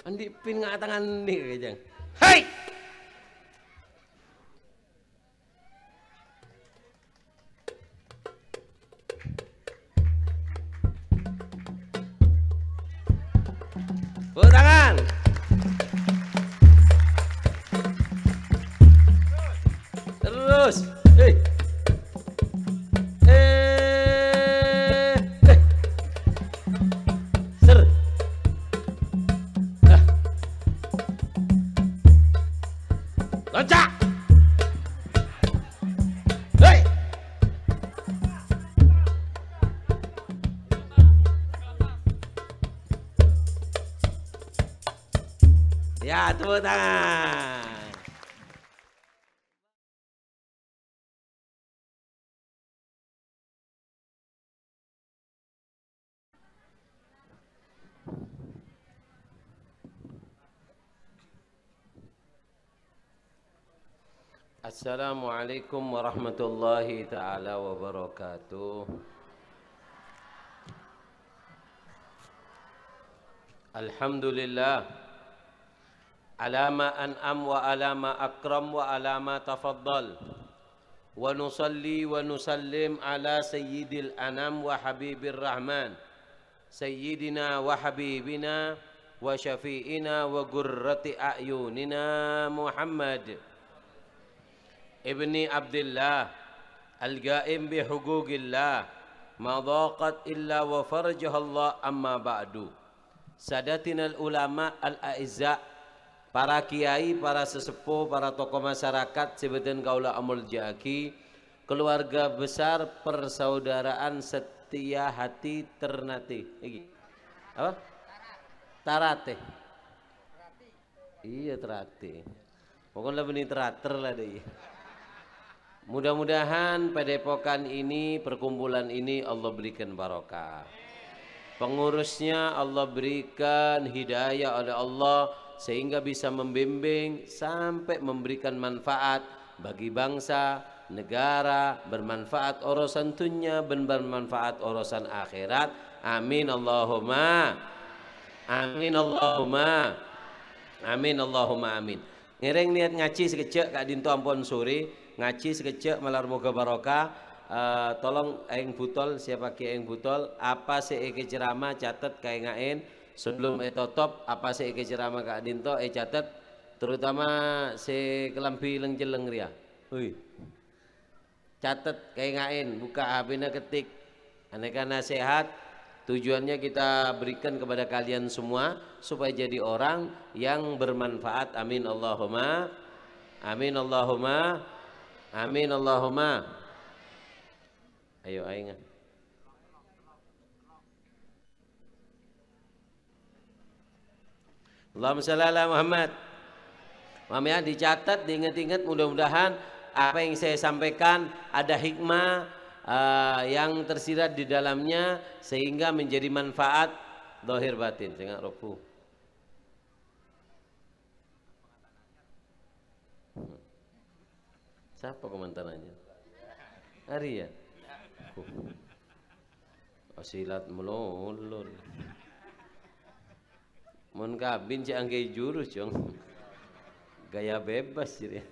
Andi pin nga tangan ni kajang. Hai! Tepuk tangan. Terus. Hei. Ser. Loncat. Hei. Ya, tepuk tangan. Assalamualaikum warahmatullahi ta'ala wabarakatuh. Alhamdulillah alama an'am wa alama akram wa alama tafaddal wa nusalli wa nusallim ala sayyidil anam wa habibir rahman sayyidina wa habibina wa syafi'ina wa gurrati a'yunina Muhammad ibni Abdillah al-ga'im bi hugugillah ma dhaqat illa wa farjahallah amma ba'du. Sadatinal ulama al-a'izza, para kiai, para sesepuh, para tokoh masyarakat sebutan kaula amul jaki, keluarga besar persaudaraan setia hati Ternate. Iki. Apa? Tarate. Iya Ternate. Pokoknya benih terater lah deh. Mudah-mudahan padepokan ini, perkumpulan ini Allah berikan barokah. Pengurusnya Allah berikan hidayah oleh Allah sehingga bisa membimbing sampai memberikan manfaat bagi bangsa, negara, bermanfaat urusan dunia, bermanfaat urusan akhirat. Amin Allahumma. Amin Allahumma. Amin Allahumma amin. Ngereng niat ngaji sekecek Kak Dinto ampun sore, ngaji sekecek malar moga barokah. Tolong aing butol, siapa ki aing butol, apa sih eke ceramah catat kayak ngain sebelum top apa sih eke ceramah Kak Dinto catat, terutama si kelambi lengjeleng ria. Hui. Catat kayak ngain, buka HP-na ketik aneka nasihat, tujuannya kita berikan kepada kalian semua supaya jadi orang yang bermanfaat. Amin Allahumma. Amin Allahumma. Amin Allahumma. Ayo aing. Allahumma shalli ala Muhammad. Mama dicatat, diingat-ingat, mudah-mudahan apa yang saya sampaikan ada hikmah yang tersirat di dalamnya sehingga menjadi manfaat zahir batin. Jangan rofu. Siapa komentarnya? Hari ya? Silat melulur. Mun kabin si angge jurus jong. Gaya bebas jadi.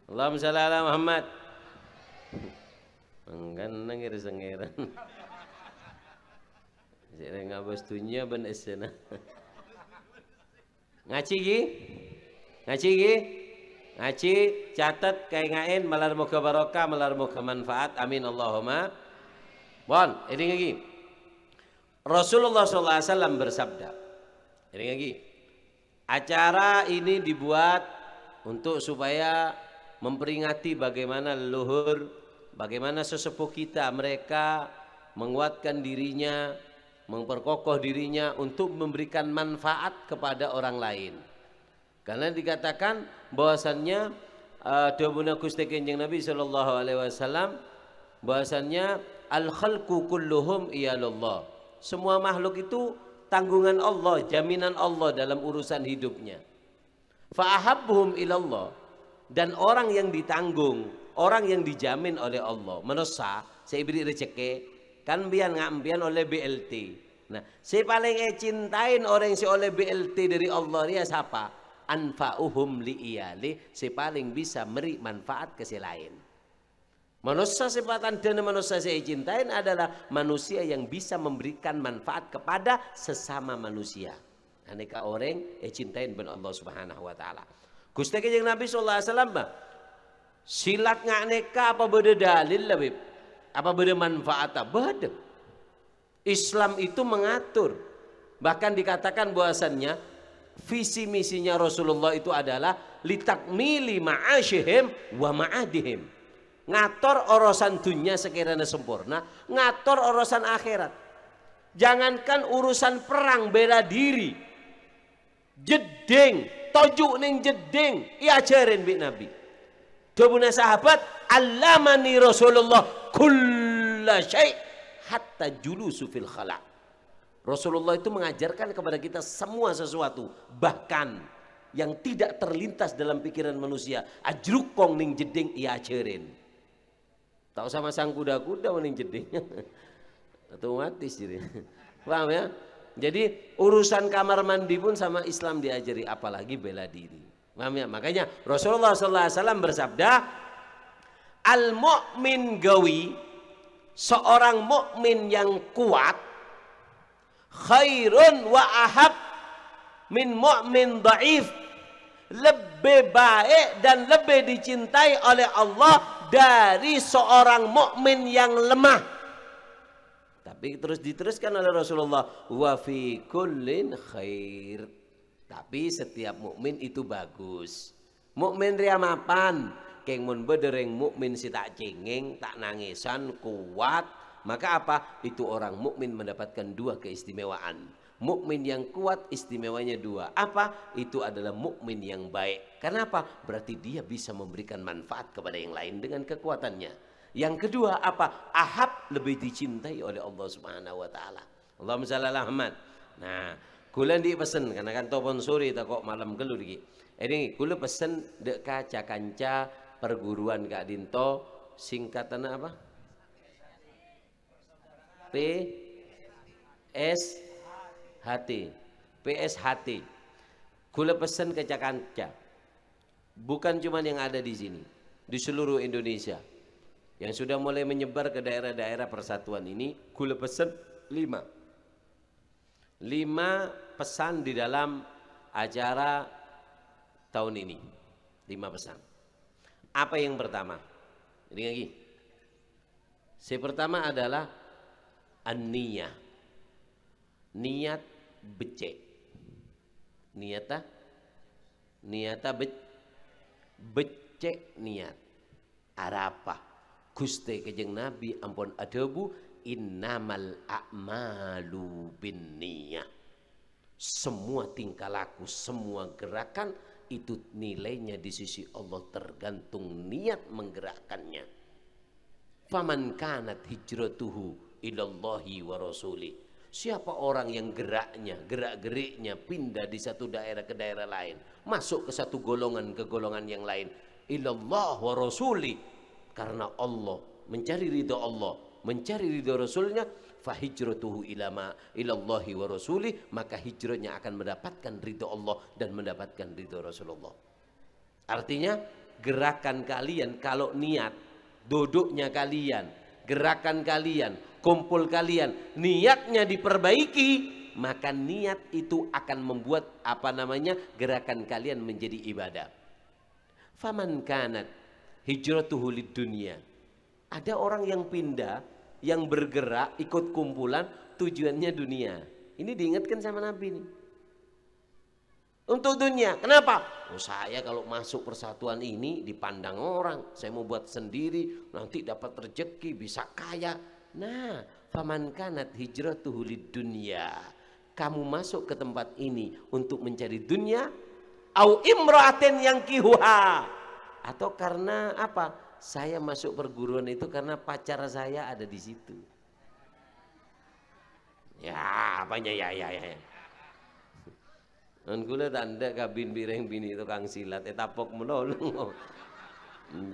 Allahumma shalli ala Muhammad. Enggan nangir sengeran. Saya ngabas dunia ben esena. Ngaji gi? Ngaji gi? Ngaji, catat, kayak ngain, malar moga barokah, malar moga manfaat, amin Allahumma. Bon, ini lagi. Rasulullah SAW bersabda, ini lagi. Acara ini dibuat untuk supaya memperingati bagaimana leluhur, bagaimana sesepuh kita, mereka menguatkan dirinya, memperkokoh dirinya untuk memberikan manfaat kepada orang lain. Karena dikatakan bahwasannya dawuhna Gusti Kanjeng Nabi sallallahu alaihi wasallam bahwasannya al khalqu kulluhum iyalullah. Semua makhluk itu tanggungan Allah, jaminan Allah dalam urusan hidupnya. Fa ahabbuhum ilallah, dan orang yang ditanggung, orang yang dijamin oleh Allah, menosa saya beri rezeki kan bian ngambian oleh BLT. Nah, si paling cintain orang si oleh BLT dari Allah dia siapa? Anfa'uhum li'iyali, si paling bisa beri manfaat ke si lain. Manusia sifatan dan manusia saya cintain adalah manusia yang bisa memberikan manfaat kepada sesama manusia. Aneka orang cintain ben Allah Subhanahu wa taala. Gusti Kanjeng Nabi sallallahu alaihi wasallam silat nganeka apa beda dalil lah beb? Apa beda manfaat? Beda. Islam itu mengatur, bahkan dikatakan bahwasannya visi misinya Rasulullah itu adalah litakmili ma'asyihim wa ma'adihim, ngatur urusan dunia sekiranya sempurna, ngatur urusan akhirat. Jangankan urusan perang bela diri, jeding tojuk ning jeding iajarin bi Nabi. Dobuna sahabat, allamani Rasulullah kulla syai' hatta julusu fil khala. Rasulullah itu mengajarkan kepada kita semua sesuatu, bahkan yang tidak terlintas dalam pikiran manusia. Ajrukong ning jeding ia ajarin. Tak usah masang kuda-kuda ning jeding. Otomatis jadi. Paham ya? Jadi urusan kamar mandi pun sama Islam diajari, apalagi bela diri. Paham ya? Makanya Rasulullah SAW bersabda, al-mu'min gawi, seorang mukmin yang kuat, khairun wa ahab min mu'min dhaif, lebih baik dan lebih dicintai oleh Allah dari seorang mukmin yang lemah. Tapi terus diteruskan oleh Rasulullah, wa fi kullin khair. Tapi setiap mukmin itu bagus. Mukmin ria mapan? Keng mun bedereng mukmin si tak cengeng, tak nangisan, kuat, maka apa? Itu orang mukmin mendapatkan dua keistimewaan. Mukmin yang kuat istimewanya dua. Apa? Itu adalah mukmin yang baik. Kenapa? Berarti dia bisa memberikan manfaat kepada yang lain dengan kekuatannya. Yang kedua apa? Ahab, lebih dicintai oleh Allah Subhanahu wa taala. Allahumma shalli ala Muhammad. Nah, kula di pesen karena kan topon sore tak kok malam gelu iki. Ini kula pesen dek kaca kanca perguruan Kak Dinto, singkatan apa? PSHT. PSHT. Kula pesan ke Jakarta. Bukan cuma yang ada di sini, di seluruh Indonesia. Yang sudah mulai menyebar ke daerah-daerah persatuan ini, kula pesan 5 pesan di dalam acara tahun ini. 5 pesan. Apa yang pertama? Ini lagi. Si pertama adalah an-niyah. Niat becek. Niata becek niat. Arapa? Gusti Kanjeng Nabi ampun adabu, innamal a'malu binniyah. Semua tingkah laku, semua gerakan itu nilainya di sisi Allah tergantung niat menggerakkannya. Faman kanat hijratuhu ilallahi wa rasuli. Siapa orang yang gerak-geriknya pindah di satu daerah ke daerah lain, masuk ke satu golongan ke golongan yang lain, ilallah wa rasuli, karena Allah, mencari ridha Allah, mencari ridha Rasulnya, fahijratuhu ilallahi wa rasuli, maka hijrahnya akan mendapatkan ridha Allah dan mendapatkan ridha Rasulullah. Artinya gerakan kalian kalau niat, duduknya kalian, gerakan kalian, kumpul kalian, niatnya diperbaiki, maka niat itu akan membuat gerakan kalian menjadi ibadah. Faman kanat hijratuhu lid dunya. Ada orang yang pindah, yang bergerak ikut kumpulan, tujuannya dunia. Ini diingatkan sama Nabi nih. Untuk dunia. Kenapa? Oh, saya kalau masuk persatuan ini dipandang orang, saya mau buat sendiri, nanti dapat rezeki, bisa kaya. Nah, faman kanat hijratuhu lid dunya. Kamu masuk ke tempat ini untuk mencari dunia, au imra'atin yang kihuha, atau karena apa? Saya masuk perguruan itu karena pacar saya ada di situ. Ya, apanya ya. Angkula tanda kabin bireng bini itu kang silat, tapok menolong.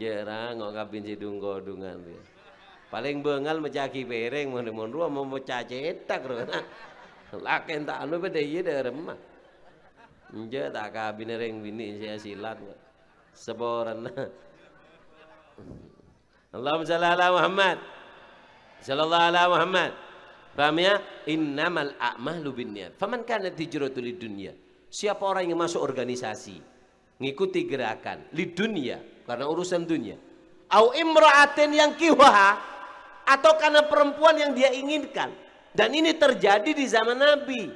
Jarang ngok kabin sidung godungan dia. Paling bengal mecaki pereng, mon mau cetak Laken tak anu beda iya dari remah. Nje tak kabin reng bini saya silat. Seboran. Allahumma shalli ala Muhammad. Sallallahu ala Muhammad. Paham ya? Innamal a'malu binniyat. Faman kanat hijratu lidunya. Siapa orang yang masuk organisasi, ngikuti gerakan lidunya karena urusan dunia. Au imra'atin yang kiwaha, atau karena perempuan yang dia inginkan. Dan ini terjadi di zaman Nabi.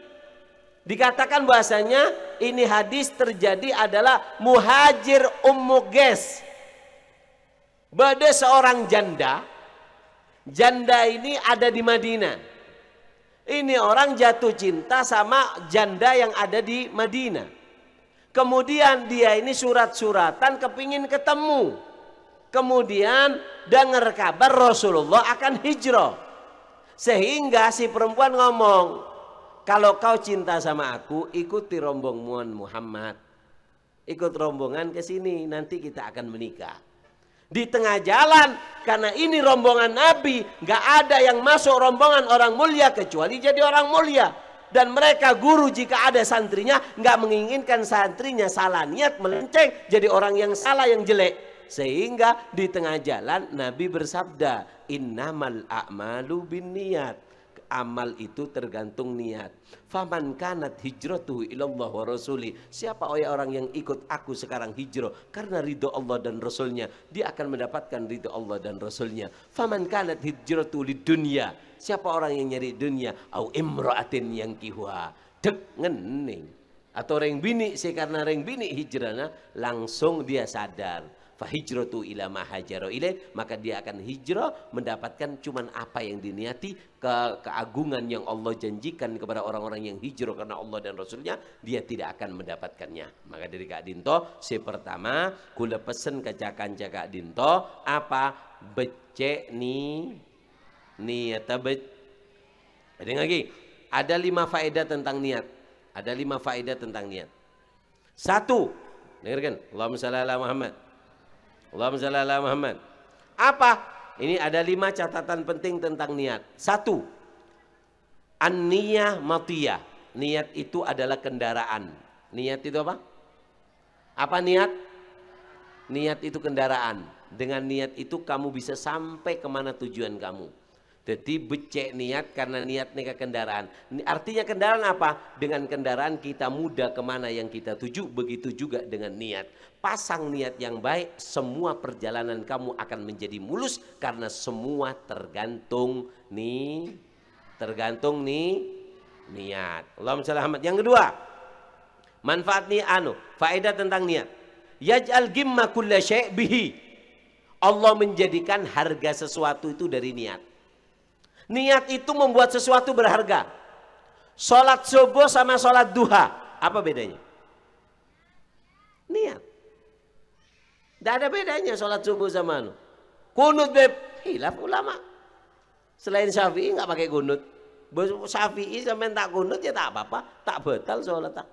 Dikatakan bahasanya ini hadis terjadi adalah Muhajir Ummu Ges. Bade seorang janda. Janda ini ada di Madinah. Ini orang jatuh cinta sama janda yang ada di Madinah. Kemudian dia ini surat-suratan kepingin ketemu. Kemudian dengar kabar Rasulullah akan hijrah. Sehingga si perempuan ngomong, kalau kau cinta sama aku, ikuti rombongan Muhammad. Ikut rombongan ke sini, nanti kita akan menikah. Di tengah jalan, karena ini rombongan Nabi, nggak ada yang masuk rombongan orang mulia kecuali jadi orang mulia. Dan mereka guru jika ada santrinya, nggak menginginkan santrinya salah niat melenceng jadi orang yang salah yang jelek. Sehingga di tengah jalan Nabi bersabda, innamal a'malu binniyat. Amal itu tergantung niat. Faman kanat hijratuhu ilallah wa rasuli. Siapa orang yang ikut aku sekarang hijrah karena ridho Allah dan Rasulnya, dia akan mendapatkan ridho Allah dan Rasulnya. Faman kanat hijratuhu lidunya. Siapa orang yang nyari dunia, au imra'atin yang kihuha, dek ngening. Atau reng bini, karena reng bini hijrahnya, langsung dia sadar. Fahijratu ila ma hajara ilaih, maka dia akan hijrah mendapatkan cuman apa yang diniati, keagungan yang Allah janjikan kepada orang-orang yang hijrah karena Allah dan Rasulnya, dia tidak akan mendapatkannya. Maka dari Kak Dinto, si pertama kula pesen ke Kak Dinto apa? Becek niat ada lagi. Ada 5 faedah tentang niat. Ada 5 faedah tentang niat. 1, dengarkan, Allahumma shalli ala Muhammad. Allahumma shalli ala Muhammad. Apa? Ini ada 5 catatan penting tentang niat. 1, an-niyah matiyah. Niat itu adalah kendaraan. Niat itu apa? Apa niat? Niat itu kendaraan. Dengan niat itu kamu bisa sampai kemana tujuan kamu. Jadi becek niat karena niat nih kendaraan. Artinya kendaraan apa? Dengan kendaraan kita mudah kemana yang kita tuju. Begitu juga dengan niat. Pasang niat yang baik, semua perjalanan kamu akan menjadi mulus. Karena semua tergantung niat. Allahumma shalli ala Muhammad. Yang kedua, manfaat niat faedah tentang niat. Yaj'al gimma kulla syai' bihi. Allah menjadikan harga sesuatu itu dari niat. Niat itu membuat sesuatu berharga. Sholat subuh sama sholat duha, apa bedanya? Niat. Tidak ada bedanya sholat subuh sama kunut beb. Hilaf ulama. Selain Syafi'i nggak pakai kunut. Syafi'i sampai tak kunut ya tak apa-apa, tak batal sholat.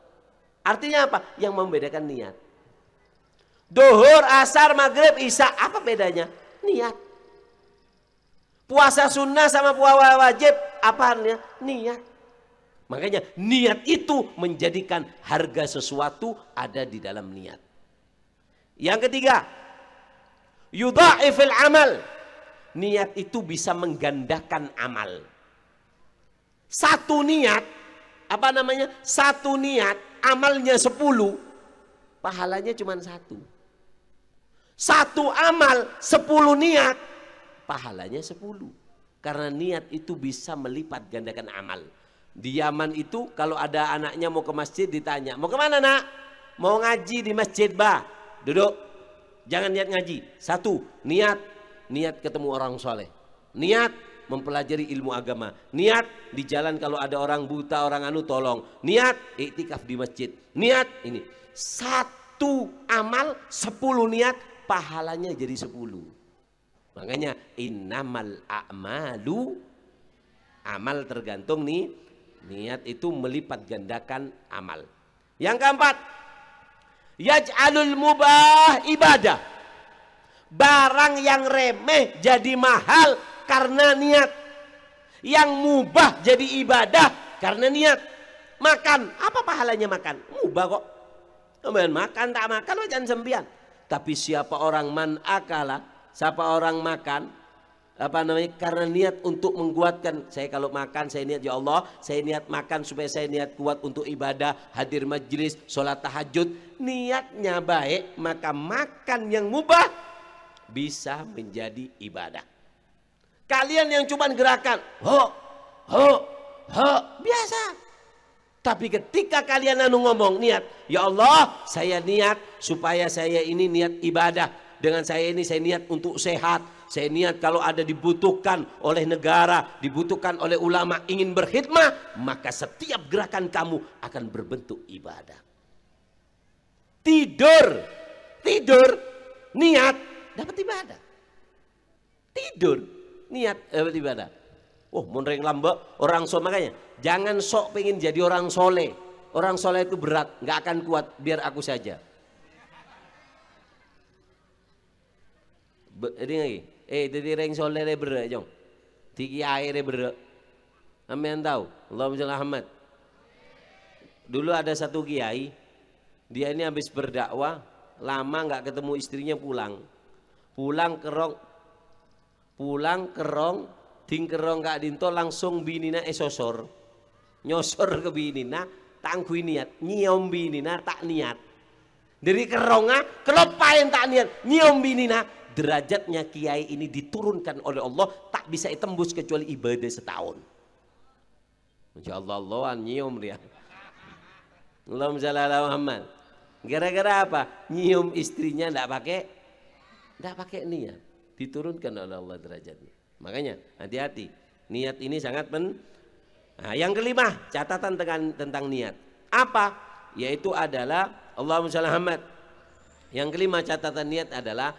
Artinya apa? Yang membedakan niat. Duhur, asar, maghrib, isya, apa bedanya? Niat. Puasa sunnah sama puasa wajib, apanya? Niat. Makanya niat itu menjadikan harga sesuatu ada di dalam niat. Yang ketiga, yudha'ifil amal. Niat itu bisa menggandakan amal. Satu niat, apa namanya? Satu niat, amalnya 10, pahalanya cuma 1. Satu amal, 10 niat, pahalanya 10. Karena niat itu bisa melipat gandakan amal. Di Yaman itu kalau ada anaknya mau ke masjid ditanya, mau kemana nak? Mau ngaji di masjid bah. Duduk, jangan niat ngaji. 1, niat ketemu orang soleh. Niat mempelajari ilmu agama. Niat di jalan kalau ada orang buta, orang tolong. Niat iktikaf di masjid. Niat ini. 1 amal, 10 niat, pahalanya jadi 10. Makanya innamal a'malu, amal tergantung niat itu melipat gandakan amal. Yang keempat, yaj'alul mubah ibadah. Barang yang remeh jadi mahal karena niat. Yang mubah jadi ibadah karena niat. Makan, apa pahalanya makan? Mubah kok. Kemudian makan tak makan jangan sembian. Tapi siapa orang man akala, siapa orang makan karena niat untuk menguatkan. Saya kalau makan saya niat ya Allah, saya niat makan supaya saya niat kuat untuk ibadah, hadir majlis, sholat tahajud. Niatnya baik, maka makan yang mubah bisa menjadi ibadah. Kalian yang cuma gerakan biasa. Tapi ketika kalian ngomong niat, ya Allah saya niat supaya saya ini niat ibadah. Dengan saya ini saya niat untuk sehat. Saya niat kalau ada dibutuhkan oleh negara, dibutuhkan oleh ulama, ingin berkhidmah, maka setiap gerakan kamu akan berbentuk ibadah. Tidur, niat, dapat ibadah. Tidur, niat, dapat ibadah. Oh, menreng lambak orang soleh, makanya jangan sok pengen jadi orang soleh. Orang soleh itu berat, nggak akan kuat. Biar aku saja. Ini lagi. Jadi orang soleh le berat jong. Tiki air le berat. Amin tahu. Allahumma sholli Muhammad. Dulu ada satu kiai, dia ini habis berdakwah, lama nggak ketemu istrinya pulang kerong. Ding kerong kak dinto langsung binina esosor nyosor ke binina tangkui niat nyiom binina tak niat dari keronga kelopain tak niat nyiom binina. Derajatnya kiai ini diturunkan oleh Allah tak bisa ditembus kecuali ibadah setahun. Insya Allah nyiom dia. Allahumma sholli ala Muhammad. Gara-gara apa? Nyium istrinya ndak pakai niat, diturunkan oleh Allah derajatnya. Makanya hati-hati, niat ini sangat Nah, yang kelima, catatan tentang niat. Apa? Yaitu adalah Allahumma sholli Muhammad. Yang kelima catatan niat adalah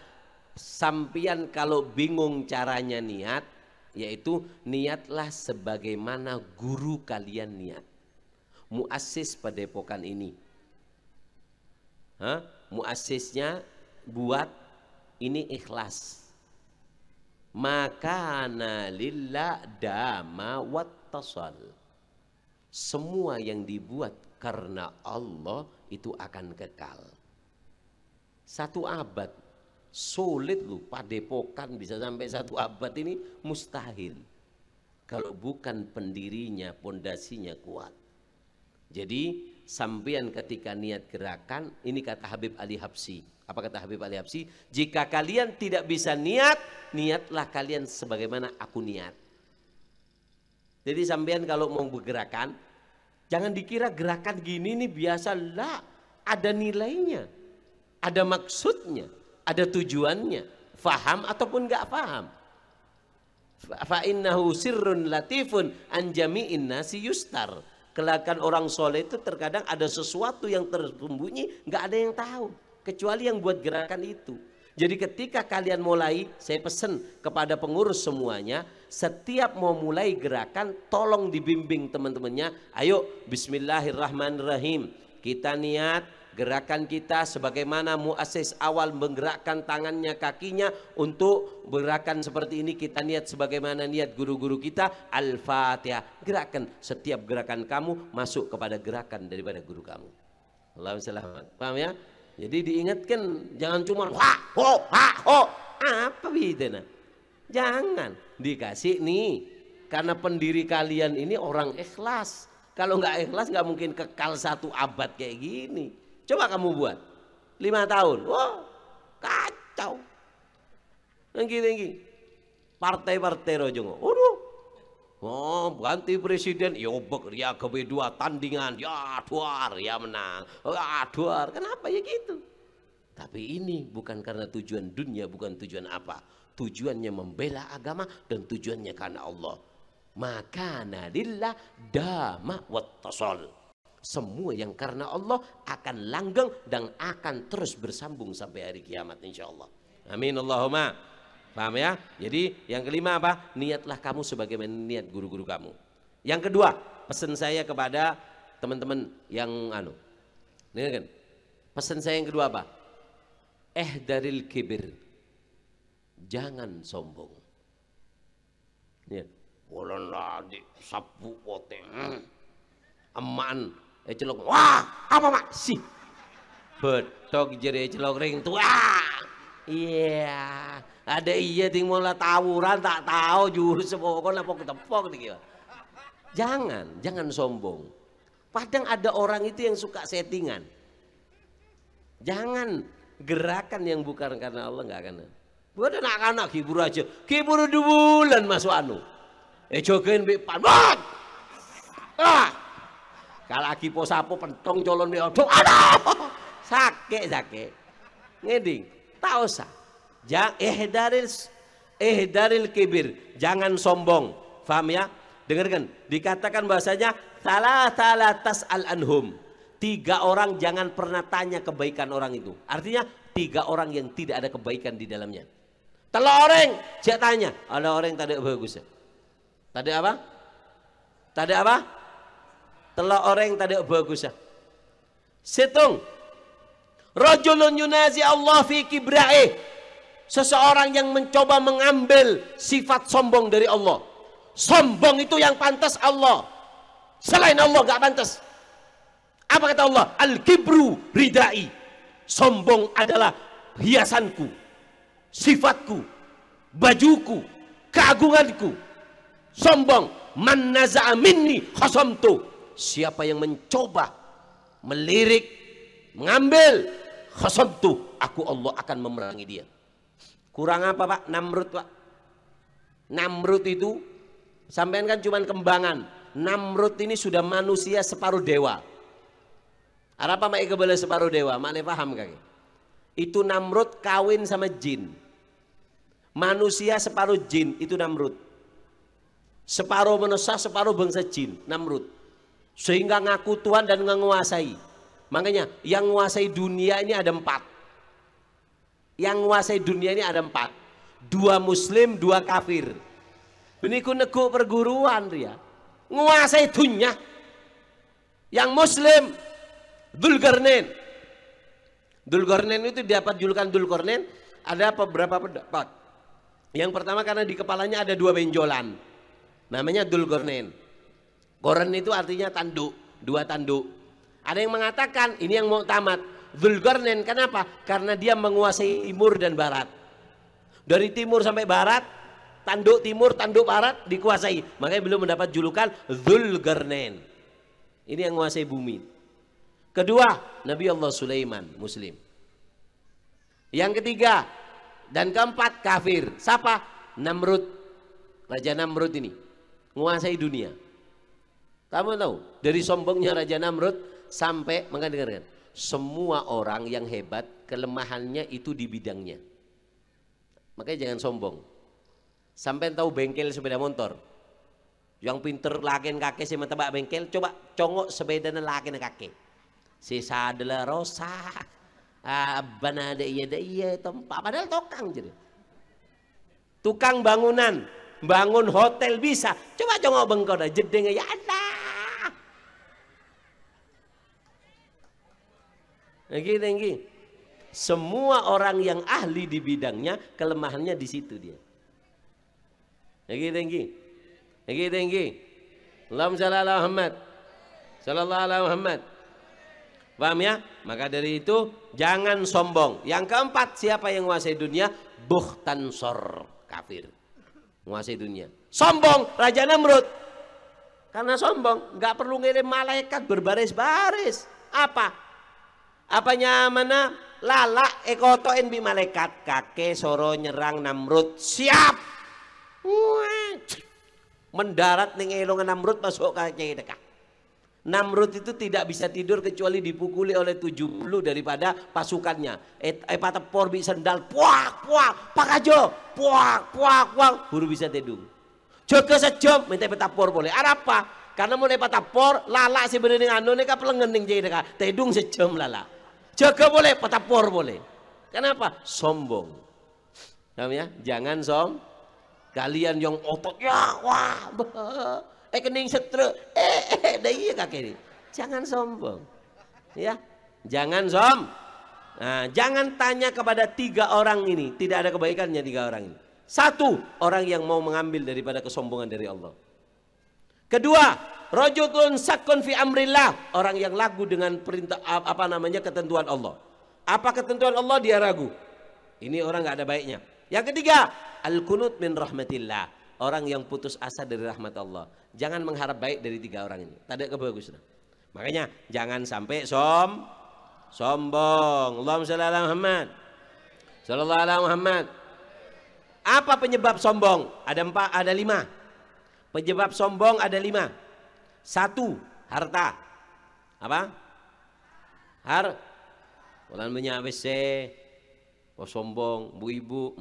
sampian kalau bingung caranya niat, yaitu niatlah sebagaimana guru kalian niat. Muassis padepokan ini. Muassisnya buat ini ikhlas. Makana lillah dama wattasal. Semua yang dibuat karena Allah itu akan kekal. 1 abad sulit loh, padepokan bisa sampai 1 abad ini mustahil kalau bukan pendirinya, pondasinya kuat. Jadi sampean ketika niat gerakan, ini kata Habib Ali Habsyi. Apa kata Habib Ali Habsyi? Jika kalian tidak bisa niat, niatlah kalian sebagaimana aku niat. Jadi sampean kalau mau bergerakan, jangan dikira gerakan gini nih biasa lah. Ada nilainya, ada maksudnya, ada tujuannya. Faham ataupun nggak paham. Fa innahu sirrun latifun an jami'in nasi yustar. Kelakan orang soleh itu terkadang ada sesuatu yang tersembunyi, nggak ada yang tahu kecuali yang buat gerakan itu. Jadi ketika kalian mulai, saya pesan kepada pengurus semuanya, setiap mau mulai gerakan tolong dibimbing teman-temannya. Ayo bismillahirrahmanirrahim, kita niat gerakan kita sebagaimana muassis awal menggerakkan tangannya kakinya untuk gerakan seperti ini. Kita niat sebagaimana niat guru-guru kita. Al-Fatihah. Gerakan, setiap gerakan kamu masuk kepada gerakan daripada guru kamu. Allahumma sholli alaihi wasallam. Paham ya? Jadi diingatkan, jangan cuma apa bidana. Jangan dikasih nih, karena pendiri kalian ini orang ikhlas. Kalau nggak ikhlas nggak mungkin kekal 1 abad kayak gini. Coba kamu buat 5 tahun, wah kacau. Tinggi partai-partai rojongo, ganti presiden, yobek ya kedua tandingan, ya duar, ya menang, ya duar. Kenapa ya gitu? Tapi ini bukan karena tujuan dunia, bukan tujuan apa. Tujuannya membela agama dan tujuannya karena Allah. Makana lillah dama wattasal. Semua yang karena Allah akan langgeng dan akan terus bersambung sampai hari kiamat insyaallah. Amin Allahumma. Paham ya? Jadi yang kelima apa? Niatlah kamu sebagaimana niat guru-guru kamu. Yang kedua, pesan saya kepada teman-teman yang dengarkan. Pesan saya yang kedua apa? Daril kibir. Jangan sombong. Ya. Walan di sapu pote. emaan celok, wah apa mak sih betok jadi celok ring tua. Iya ada iya ting mulai tawuran tak tahu jurus sepokok lapok tepok nih. Jangan sombong. Padahal ada orang itu yang suka settingan. Jangan gerakan yang bukan karena Allah, nggak akan. Buat anak-anak hibur aja, hibur 2 bulan masuk anu. Jogein bepan, kalau lagi posapo pentong colon beodong, aduh, sakit. Ngeding, tak usah. Ihdaril kibir, jangan sombong. Faham ya? Dengarkan, dikatakan bahasanya salah tas'al anhum. 3 orang jangan pernah tanya kebaikan orang itu. Artinya 3 orang yang tidak ada kebaikan di dalamnya. Telok orang, saya tanya, ada orang yang tak ada bagus. Tadi apa? Telok orang yang tak ada bagus. Situng. Rajulun yunazi Allah fi kibra'ih. Seseorang yang mencoba mengambil sifat sombong dari Allah. Sombong itu yang pantas Allah. Selain Allah gak pantas. Apa kata Allah? Al-kibru ridai. Sombong adalah hiasanku, sifatku, bajuku, keagunganku. Sombong, man naza'a minni khasamtu. Siapa yang mencoba melirik, mengambil, khasamtu, aku Allah akan memerangi dia. Kurang apa Pak? Namrud Pak. Namrud itu sampean kan cuman kembangan. Namrud ini sudah manusia separuh dewa. Ada apa mak kebala separuh dewa? Maknanya paham kaki? Itu Namrud kawin sama jin. Manusia separuh jin itu Namrud. Separuh manusia separuh bangsa jin Namrud. Sehingga ngaku Tuhan dan menguasai. Makanya yang menguasai dunia ini ada 4. Yang menguasai dunia ini ada 4. 2 muslim, 2 kafir. Beniku neguk perguruan dia. Menguasai dunia. Yang muslim Dzulqarnain. Dzulqarnain itu dapat julukan Dzulqarnain ada beberapa pendapat. Yang pertama karena di kepalanya ada 2 benjolan. Namanya Dzulqarnain. Qoran itu artinya tanduk, 2 tanduk. Ada yang mengatakan ini yang mau tamat. Dzulqarnain kenapa? Karena dia menguasai timur dan barat. Dari timur sampai barat, tanduk timur, tanduk barat dikuasai. Makanya belum mendapat julukan Dzulqarnain. Ini yang menguasai bumi. Kedua, Nabi Allah Sulaiman, muslim. Yang ketiga dan keempat kafir. Siapa? Namrud. Raja Namrud ini menguasai dunia. Kamu tahu dari sombongnya Raja Namrud sampai, maka dengarkan, semua orang yang hebat kelemahannya itu di bidangnya. Makanya jangan sombong. Sampai tahu bengkel sepeda motor. Yang pinter lakin kakek sama tebak bengkel, coba congok sepeda lakin kakek. Sisa adalah rosak. Abana ada iya tempat. Padahal tukang jadi. Tukang bangunan, bangun hotel bisa. Coba congok bengkok dah jedeng ya ada. Lagi. Semua orang yang ahli di bidangnya kelemahannya di situ dia. Lagi. Allahumma shalli ala Muhammad. Sallallahu alaihi Muhammad. Paham ya? Maka dari itu jangan sombong. Yang keempat, siapa yang menguasai dunia? Bukhtansor, kafir. Menguasai dunia. Sombong, Raja Namrud. Karena sombong, nggak perlu ngirim malaikat berbaris-baris. Apanya mana? Lala ekotoin bi malaikat. Kakek soro nyerang Namrud. Siap. Mendarat ning elongan Namrud masuk kakek dekat. Namrud itu tidak bisa tidur kecuali dipukuli oleh 70 daripada pasukannya. Patepor bi sendal, puak, pakajo, puak, baru bisa tidur. Jaga sejam, minta patepor boleh. Apa? Karena mulai patepor, lala si bener anu nika pelengening jadi deka, tedung sejam lala. Jaga boleh, patepor boleh. Kenapa? Sombong. Namanya, jangan kalian yang otot ya, wah. Kening setre, dah iya kakek ini. Jangan sombong, ya, jangan Nah, jangan tanya kepada 3 orang ini, tidak ada kebaikannya 3 orang ini. 1, orang yang mau mengambil daripada kesombongan dari Allah. Kedua, rajulun sakun fi amrillah, orang yang ragu dengan perintah ketentuan Allah. Apa ketentuan Allah dia ragu. Ini orang nggak ada baiknya. Yang ketiga, al-qunut min rahmatillah, orang yang putus asa dari rahmat Allah. Jangan mengharap baik dari tiga orang ini. Tadi kebagusan. Makanya jangan sampai sombong. Allahumma shalli ala Muhammad. Sallallahu alaihi Muhammad. Apa penyebab sombong? Ada 5. Penyebab sombong ada 5. 1, harta. Apa? Bulan banyak WC. Oh sombong, bu ibu.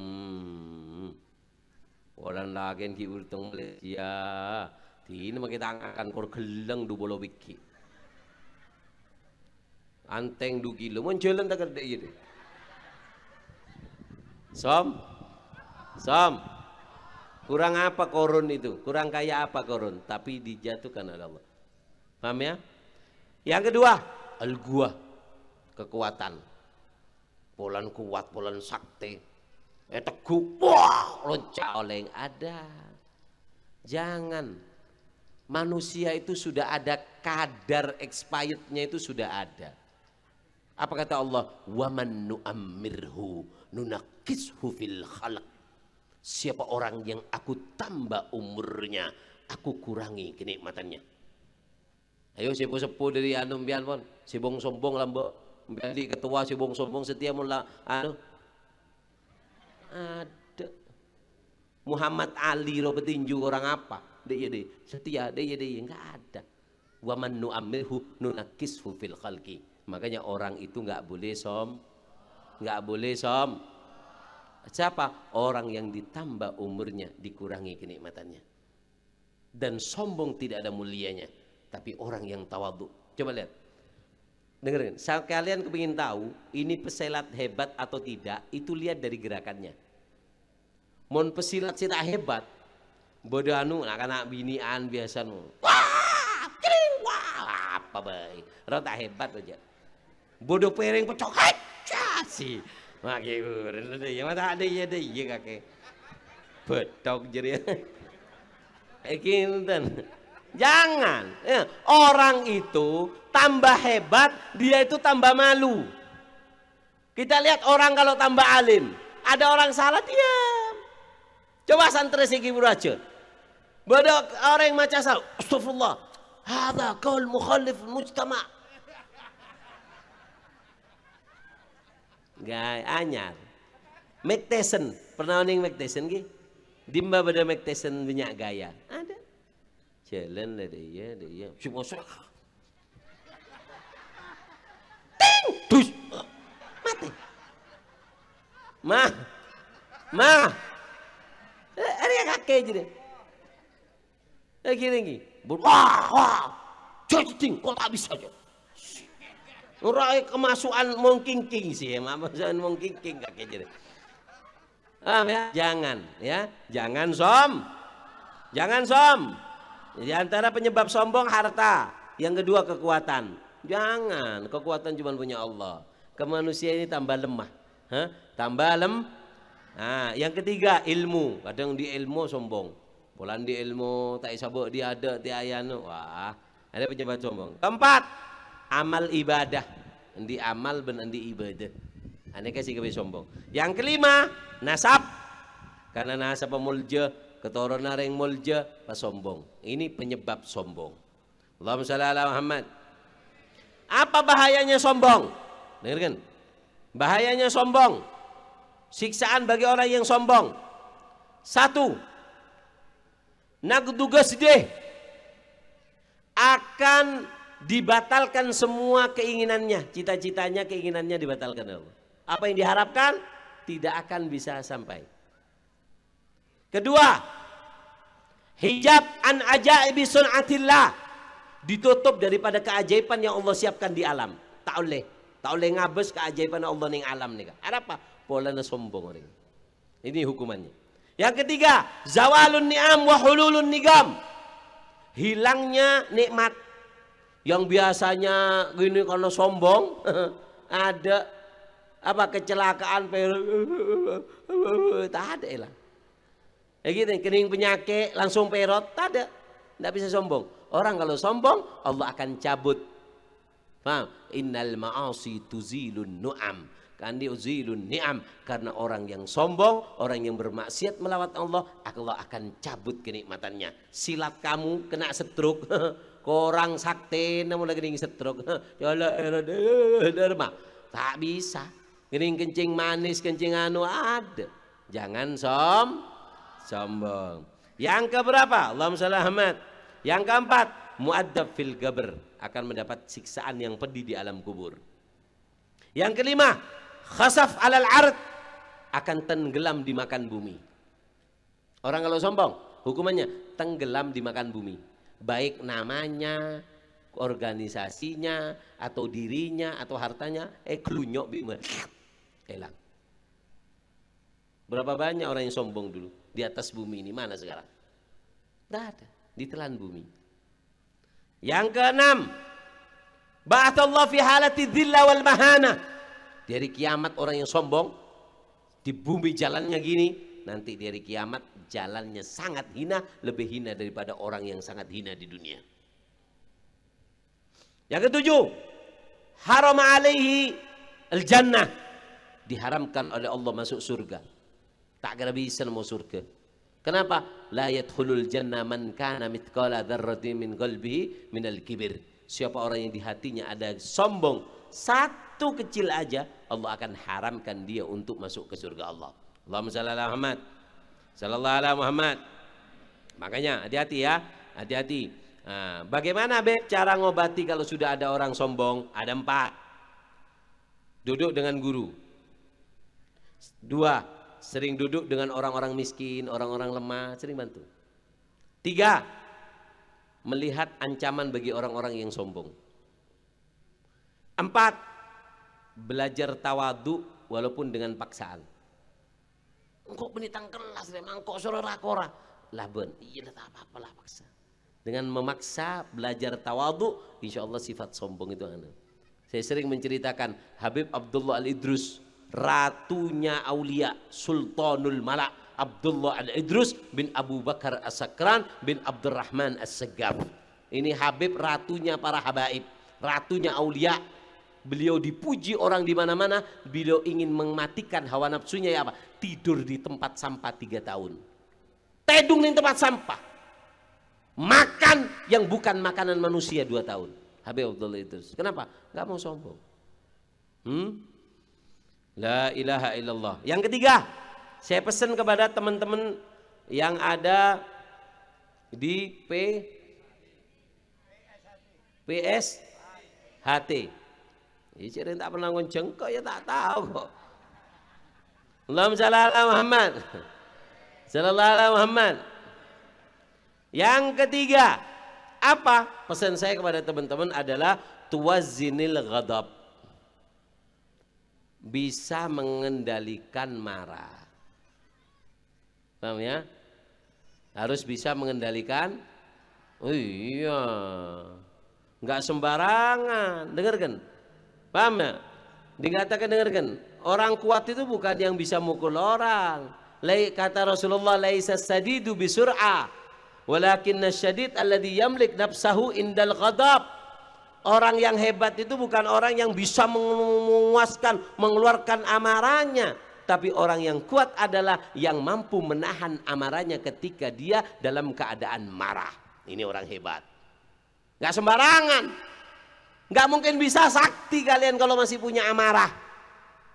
Orang lagi ki urtung Malaysia. Ini kita akan kor geleng du bolo wiki. Anteng 2 kilo. Mun jalan tak ada ini. Som. Kurang apa korun itu? Kurang kaya apa korun? Tapi dijatuhkan oleh Allah. Paham ya? Yang kedua, al-gua, kekuatan. Polan kuat, polan sakti. Teguh, wah, loncat oleh yang ada. Jangan. Manusia itu sudah ada kadar expirednya, itu sudah ada. Apa kata Allah? Wa man nu'ammirhu nunakishu fil khalq. Siapa orang yang aku tambah umurnya, aku kurangi kenikmatannya. Ayo sepuh-sepuh dari anum bian pon, sibong sombong lambok, jadi ketua sibong sombong setia mula ada Muhammad Ali ro petinju orang apa? Dia setia, dia enggak ada. Wa man nu'ammirhu nunakishu fil khalqi. Makanya orang itu enggak boleh Siapa? Orang yang ditambah umurnya, dikurangi kenikmatannya. Dan sombong tidak ada mulianya. Tapi orang yang tawadhu. Coba lihat. Dengerin. Saat kalian kepingin tahu ini pesilat hebat atau tidak, itu lihat dari gerakannya. Mon pesilat sih tak hebat. Bodoh anak binian biasa wah, kering, wah, apa baik. Rata hebat aja. Bodoh pereng pecok aja sih. Makai urun dia mata ada ya kakek betok jadi kinten. Jangan orang itu tambah hebat, dia itu tambah malu. Kita lihat orang kalau tambah alim, ada orang salah diam. Coba santri segi burajat, bodoh orang yang macam salah, astagfirullah, hadza qaul mukhalif mujtama'. Gak anyar. Mike Tyson, pernah ning Mike Tyson ki? Dimba pada Mike Tyson banyak gaya. Ada. Jalan lah dia. Cuma ting, dus, mati. Mah. Ada kakek jadi. Lagi. Wah. Jadi kok tak bisa aja. Urai kemasukan mongking sih, kemasukan mongking kakek jadi. Jangan som. Di antara penyebab sombong harta, yang kedua kekuatan. Jangan, kekuatan cuma punya Allah. Kemanusia ini tambah lemah, Nah, yang ketiga ilmu. Kadang di ilmu sombong. Polan di ilmu tak isabuk dia ada ti ayanu. Wah, ada penyebab sombong. Keempat, amal ibadah, di amal ben di ibadah. Ane kasih kebe sombong. Yang kelima, nasab. Karena nasab mulja, keturunan yang mulja, pas sombong. Ini penyebab sombong. Allahumma shalli ala Muhammad. Apa bahayanya sombong? Dengarkan. Bahayanya sombong. Siksaan bagi orang yang sombong. 1. Nagdugas deh. Akan dibatalkan semua keinginannya, cita-citanya, keinginannya dibatalkan Allah. Apa yang diharapkan tidak akan bisa sampai. Kedua, hijab an ajaibi sunatillah, ditutup daripada keajaiban yang Allah siapkan di alam. Tak oleh ngabes keajaiban Allah ning alam nih. Ada apa? Polana sombong orang. Ini hukumannya. Yang ketiga, zawalun ni'am wa hululun nigam, hilangnya nikmat. Yang biasanya gini karena sombong, ada apa kecelakaan tak ada lah. Gitu, kening penyakit langsung perot, tak ada, tidak bisa sombong. Orang kalau sombong Allah akan cabut. Paham? Innal ma'asi tuzilun nu'am. Kandi uzilun ni'am. Karena orang yang sombong, orang yang bermaksiat melawat Allah akan cabut kenikmatannya. Silat kamu kena stroke. Korang sakti namun lagi ning stroke. Ya Allah, tak bisa. Gering kencing manis, kencing anu ada. Jangan sombong. Yang keberapa? Allahumma shalli Ahmad. Yang keempat, mu'adzab fil qabr, akan mendapat siksaan yang pedih di alam kubur. Yang kelima, khasaf alal ard, akan tenggelam dimakan bumi. Orang kalau sombong, hukumannya tenggelam dimakan bumi. Baik namanya, organisasinya, atau dirinya, atau hartanya, klunyok hilang. Berapa banyak orang yang sombong dulu di atas bumi ini, mana sekarang? Tidak ada, ditelan bumi. Yang keenam, ba'atsallahu fi halati dzilla wal mahana. Dari kiamat orang yang sombong di bumi jalannya gini, nanti dari kiamat jalannya sangat hina, lebih hina daripada orang yang sangat hina di dunia. Yang ketujuh, haram alaihi al-jannah, diharamkan oleh Allah masuk surga. Tak kira bisa mau surga. Kenapa? La yadkhulul jannah man kana mithqala dzarratin min qalbihi minal kibir. Siapa orang yang di hatinya ada sombong satu kecil aja, Allah akan haramkan dia untuk masuk ke surga Allah. Allahumma shalli ala Muhammad. Sallallahu alaihi Muhammad. Makanya hati-hati ya, hati-hati. Nah, bagaimana Beb cara ngobati kalau sudah ada orang sombong? Ada 4. Duduk dengan guru. 2. Sering duduk dengan orang-orang miskin, orang-orang lemah, sering bantu. 3. Melihat ancaman bagi orang-orang yang sombong. 4. Belajar tawadu walaupun dengan paksaan. Engkau penitang kelas, engkau suruh rakora. Lah ben, iya tak apa-apa lah paksa. Dengan memaksa belajar tawadu, insya Allah sifat sombong itu anu. Saya sering menceritakan Habib Abdullah Al-Idrus, ratunya aulia, sultanul malak, Abdullah Al-Idrus bin Abu Bakar As-Sakran bin Abdurrahman As-Segaf. Ini Habib ratunya para habaib, ratunya aulia. Beliau dipuji orang di mana-mana. Beliau ingin mematikan hawa nafsunya ya apa? Tidur di tempat sampah 3 tahun. Tedung di tempat sampah. Makan yang bukan makanan manusia 2 tahun. Habib Abdullah Idrus. Kenapa? Gak mau sombong. La ilaha illallah. Yang ketiga, saya pesan kepada teman-teman yang ada di PSHT. Ya cerita tak pernah ngonceng kok, ya tak tahu kok. Allahumma shalli ala Muhammad. Sallallahu alaihi Muhammad. Yang ketiga, apa? Pesan saya kepada teman-teman adalah tuwazzinil ghadab. Bisa mengendalikan marah. Paham ya? Harus bisa mengendalikan. Oh iya. Enggak sembarangan. Dengarkan. Paham ya? Dikatakan dengarkan. Orang kuat itu bukan yang bisa mukul orang. Kata Rasulullah, laisa sadidu bisur'ah, walakinna syadid alladhi yamlik nafsahu indal ghadab. Orang yang hebat itu bukan orang yang bisa memuaskan, mengeluarkan amarahnya. Tapi orang yang kuat adalah yang mampu menahan amarahnya ketika dia dalam keadaan marah. Ini orang hebat. Gak sembarangan. Gak mungkin bisa sakti kalian kalau masih punya amarah.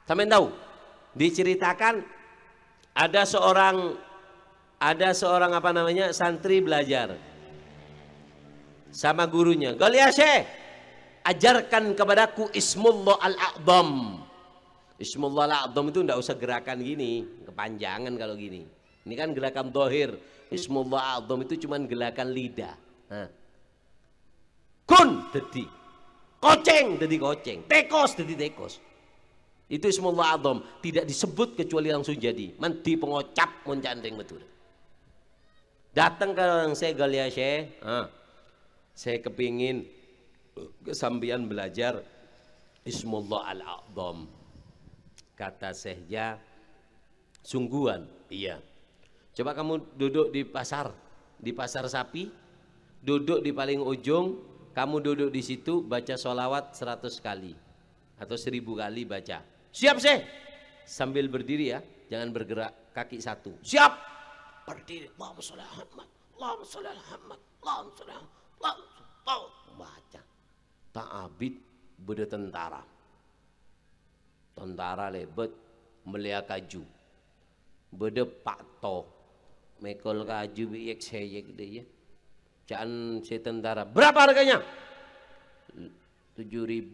Sampai tahu? Diceritakan ada seorang apa namanya santri belajar sama gurunya. Gol ya Syekh, ajarkan kepadaku Ismullah Al-A'zam. Ismullah Al-A'zam itu enggak usah gerakan gini, kepanjangan kalau gini. Ini kan gerakan dohir. Ismullah Al-A'zam itu cuman gerakan lidah. Nah. Kun dedi, koceng dedi koceng, tekos dedi tekos. Itu Ismullah Al-A'zam, tidak disebut kecuali langsung jadi. Mandi pengocap mencandeng betul. Datang ke orang saya, Galia Syekh, saya kepingin kesambian belajar Ismullah Al-A'zam. Kata Syekhnya, sungguhan, iya. Coba kamu duduk di pasar sapi, duduk di paling ujung, kamu duduk di situ baca sholawat 100 kali atau 1000 kali baca. Siap sih? Sambil berdiri ya, jangan bergerak, kaki satu. Siap? Berdiri. Allahumma sholli ala Muhammad, Allahumma sholli ala Muhammad, Allahumma sholli ala Muhammad. Baca. Ta'abid beda tentara. Tentara lebet melia kaju. Beda pakto. Mekol kaju biik seyek deh ya. Jangan si tentara. Berapa harganya? 7.000.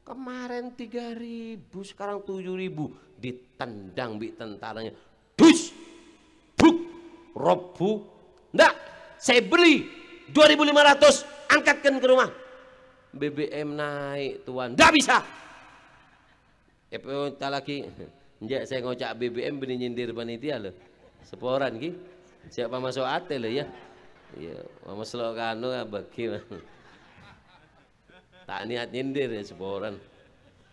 Kemarin 3.000, sekarang 7.000. Ditendang bi tentaranya. Dus, buk, robu. Nggak, saya beli 2.500. Angkatkan ke rumah. BBM naik tuan. Nggak bisa. Tak lagi. Njak saya ngocak BBM bini nyindir panitia loh. Seporan ki. Siapa masuk ate loh ya. Iya, mama selok kanu bagi. Tak niat nyindir ya seporan.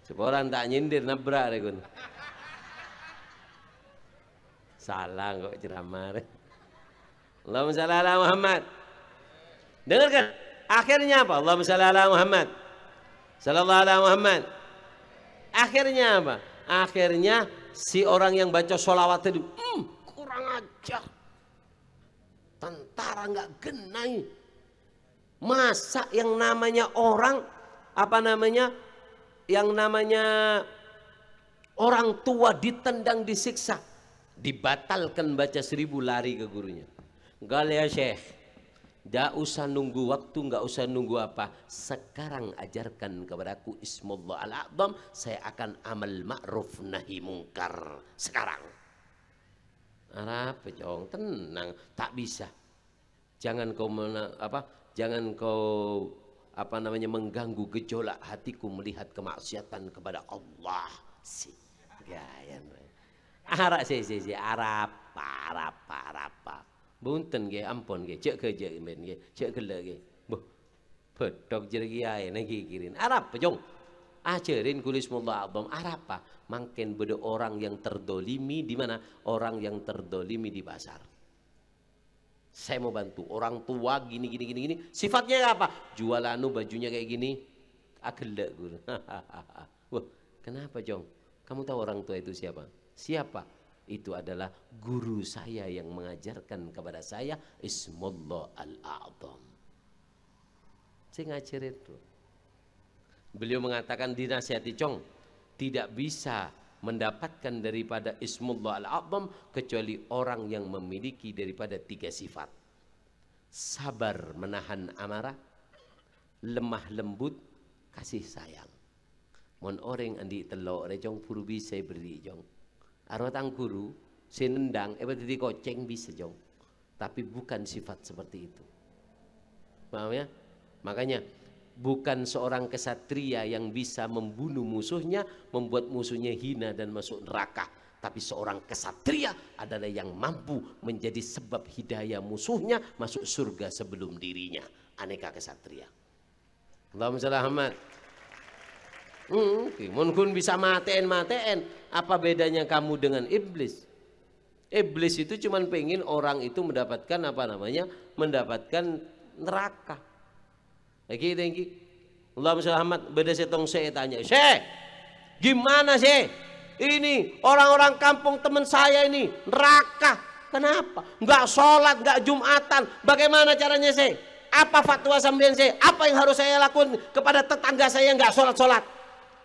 Seporan tak nyindir nabrak deh kun. Salah kok ceramah. Allahumma shalli ala Muhammad. Dengarkan. Akhirnya apa? Allahumma shalli ala Muhammad. Sallallahu ala Muhammad. Akhirnya apa? Akhirnya si orang yang baca sholawat itu kurang ajar. Tentara nggak genai. Masa yang namanya orang apa namanya yang namanya orang tua ditendang disiksa, dibatalkan baca 1000 lari ke gurunya. Enggak ya Syekh, nggak usah nunggu waktu, nggak usah nunggu apa, sekarang ajarkan kepadaku Ismullah al-A'zam, saya akan amal ma'ruf nahi mungkar sekarang. Apa cong, tenang, tak bisa. Jangan kau jangan kau mengganggu gejolak hatiku melihat kemaksiatan kepada Allah. Si gaya. Arap arapa. Bunten ge ampun ge cek kerja men ge cek gele ge. Boh. Bedok jergi ae nagi kirin. Arap jong. Ajarin kulismullah abam arapa. Makin beda orang yang terdolimi di mana? Orang yang terdolimi di pasar. Saya mau bantu orang tua gini. Sifatnya apa? Jualanu bajunya kayak gini. Agelak guru. Wah, kenapa Jong? Kamu tahu orang tua itu siapa? Siapa? Itu adalah guru saya yang mengajarkan kepada saya Ismullah al-A'zam. Saya ngajarin tuh. Beliau mengatakan dinasihati Jong, tidak bisa mendapatkan daripada Ismullah al-A'zam kecuali orang yang memiliki daripada 3 sifat. Sabar menahan amarah, lemah lembut, kasih sayang. Mon orang andi telok rejong puru bisa beri jong. Arwatang guru senendang di koceng bisa jong. Tapi bukan sifat seperti itu. Paham ya? Makanya bukan seorang kesatria yang bisa membunuh musuhnya, membuat musuhnya hina dan masuk neraka. Tapi seorang kesatria adalah yang mampu menjadi sebab hidayah musuhnya masuk surga sebelum dirinya. Aneka kesatria. Allahumma shalli ala Muhammad. Mungkin bisa maten. Apa bedanya kamu dengan iblis? Iblis itu cuma pengen orang itu mendapatkan mendapatkan neraka. Lagi. Allahumma sholli ala Muhammad. Beda setong saya tanya, Syekh, gimana sih? Ini orang-orang kampung teman saya ini neraka. Kenapa? Enggak sholat, enggak jumatan. Bagaimana caranya sih? Apa fatwa sampean sih? Apa yang harus saya lakukan kepada tetangga saya yang enggak sholat?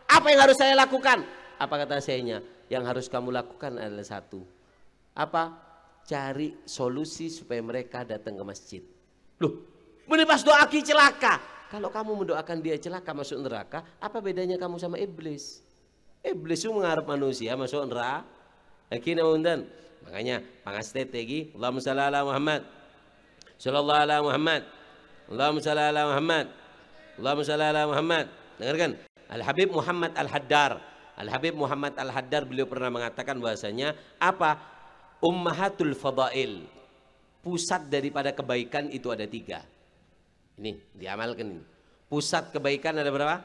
Apa yang harus saya lakukan? Apa kata sayanya? Yang harus kamu lakukan adalah satu. Apa? Cari solusi supaya mereka datang ke masjid. Loh, bener pas doa ki celaka. Kalau kamu mendoakan dia celaka masuk neraka, apa bedanya kamu sama iblis? Iblis itu mengharap manusia masuk neraka. Akhirnya undan. Makanya pangastet lagi. Allahumma shalli ala Muhammad. Sallallahu ala Muhammad. Allahumma shalli ala Muhammad. Allahumma shalli ala Muhammad. Dengarkan. Al-Habib Muhammad Al-Haddar. Al-Habib Muhammad Al-Haddar beliau pernah mengatakan bahwasanya apa? Ummahatul Fadail. Pusat daripada kebaikan itu ada 3. Ini diamalkan ini. Pusat kebaikan ada berapa?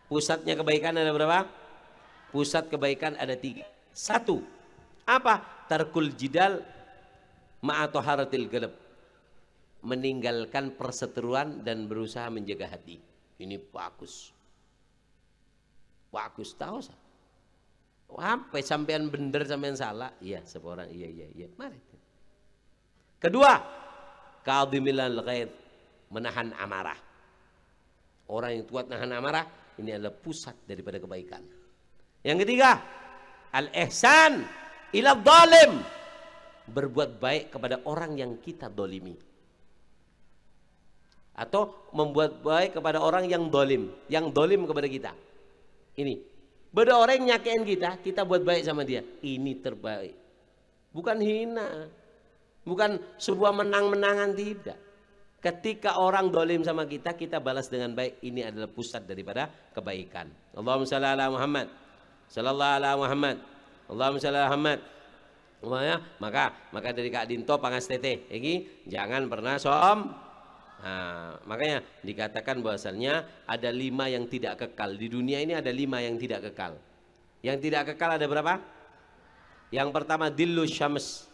Pusatnya kebaikan ada berapa? Pusat kebaikan ada 3. 1. Apa? Tarkul jidal ma'atoharatil galab. meninggalkan perseteruan dan berusaha menjaga hati. Ini bagus. Bagus tahu sah. Apa sampean bener sampean salah? Iya, seorang iya. Mari. Kedua, kadhimil ghaid, menahan amarah. Orang yang kuat nahan amarah ini adalah pusat daripada kebaikan. Yang ketiga, al-ihsan ila dhalim, berbuat baik kepada orang yang kita dolimi, atau membuat baik kepada orang yang dolim kepada kita. Ini beda orang yang nyakitin kita buat baik sama dia, ini terbaik. Bukan hina, bukan sebuah menang-menangan, tidak. Ketika orang dolim sama kita, kita balas dengan baik. Ini adalah pusat daripada kebaikan. Allahumma shalli ala Muhammad, sallallahu ala Muhammad, Allahumma shalli ala Muhammad. Maka dari Kak Dinto pangas tete, jangan pernah Nah, makanya dikatakan bahwasannya ada 5 yang tidak kekal. Di dunia ini ada 5 yang tidak kekal. Yang tidak kekal ada berapa? Yang pertama dillu syams,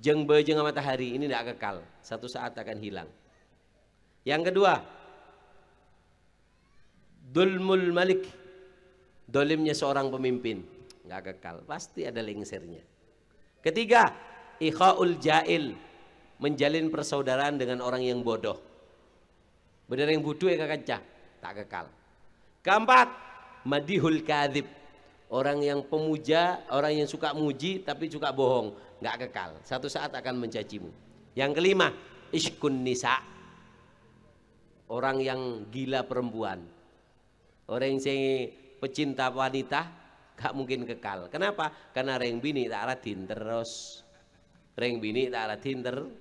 jeng bejeng matahari, ini tidak kekal, satu saat akan hilang. Yang kedua, dulmul malik, dolimnya seorang pemimpin, nggak kekal, pasti ada lengsernya. Ketiga, ikhaul jail, menjalin persaudaraan dengan orang yang bodoh. Benar yang bodoh ya kakak, tak kekal. Keempat, madihul kadhib, orang yang pemuja, orang yang suka muji tapi suka bohong, nggak kekal, satu saat akan mencacimu. Yang kelima, ishkun nisa, orang yang gila perempuan, orang yang pecinta wanita, gak mungkin kekal. Kenapa? Karena reng bini tak radin terus, reng bini tak radin terus.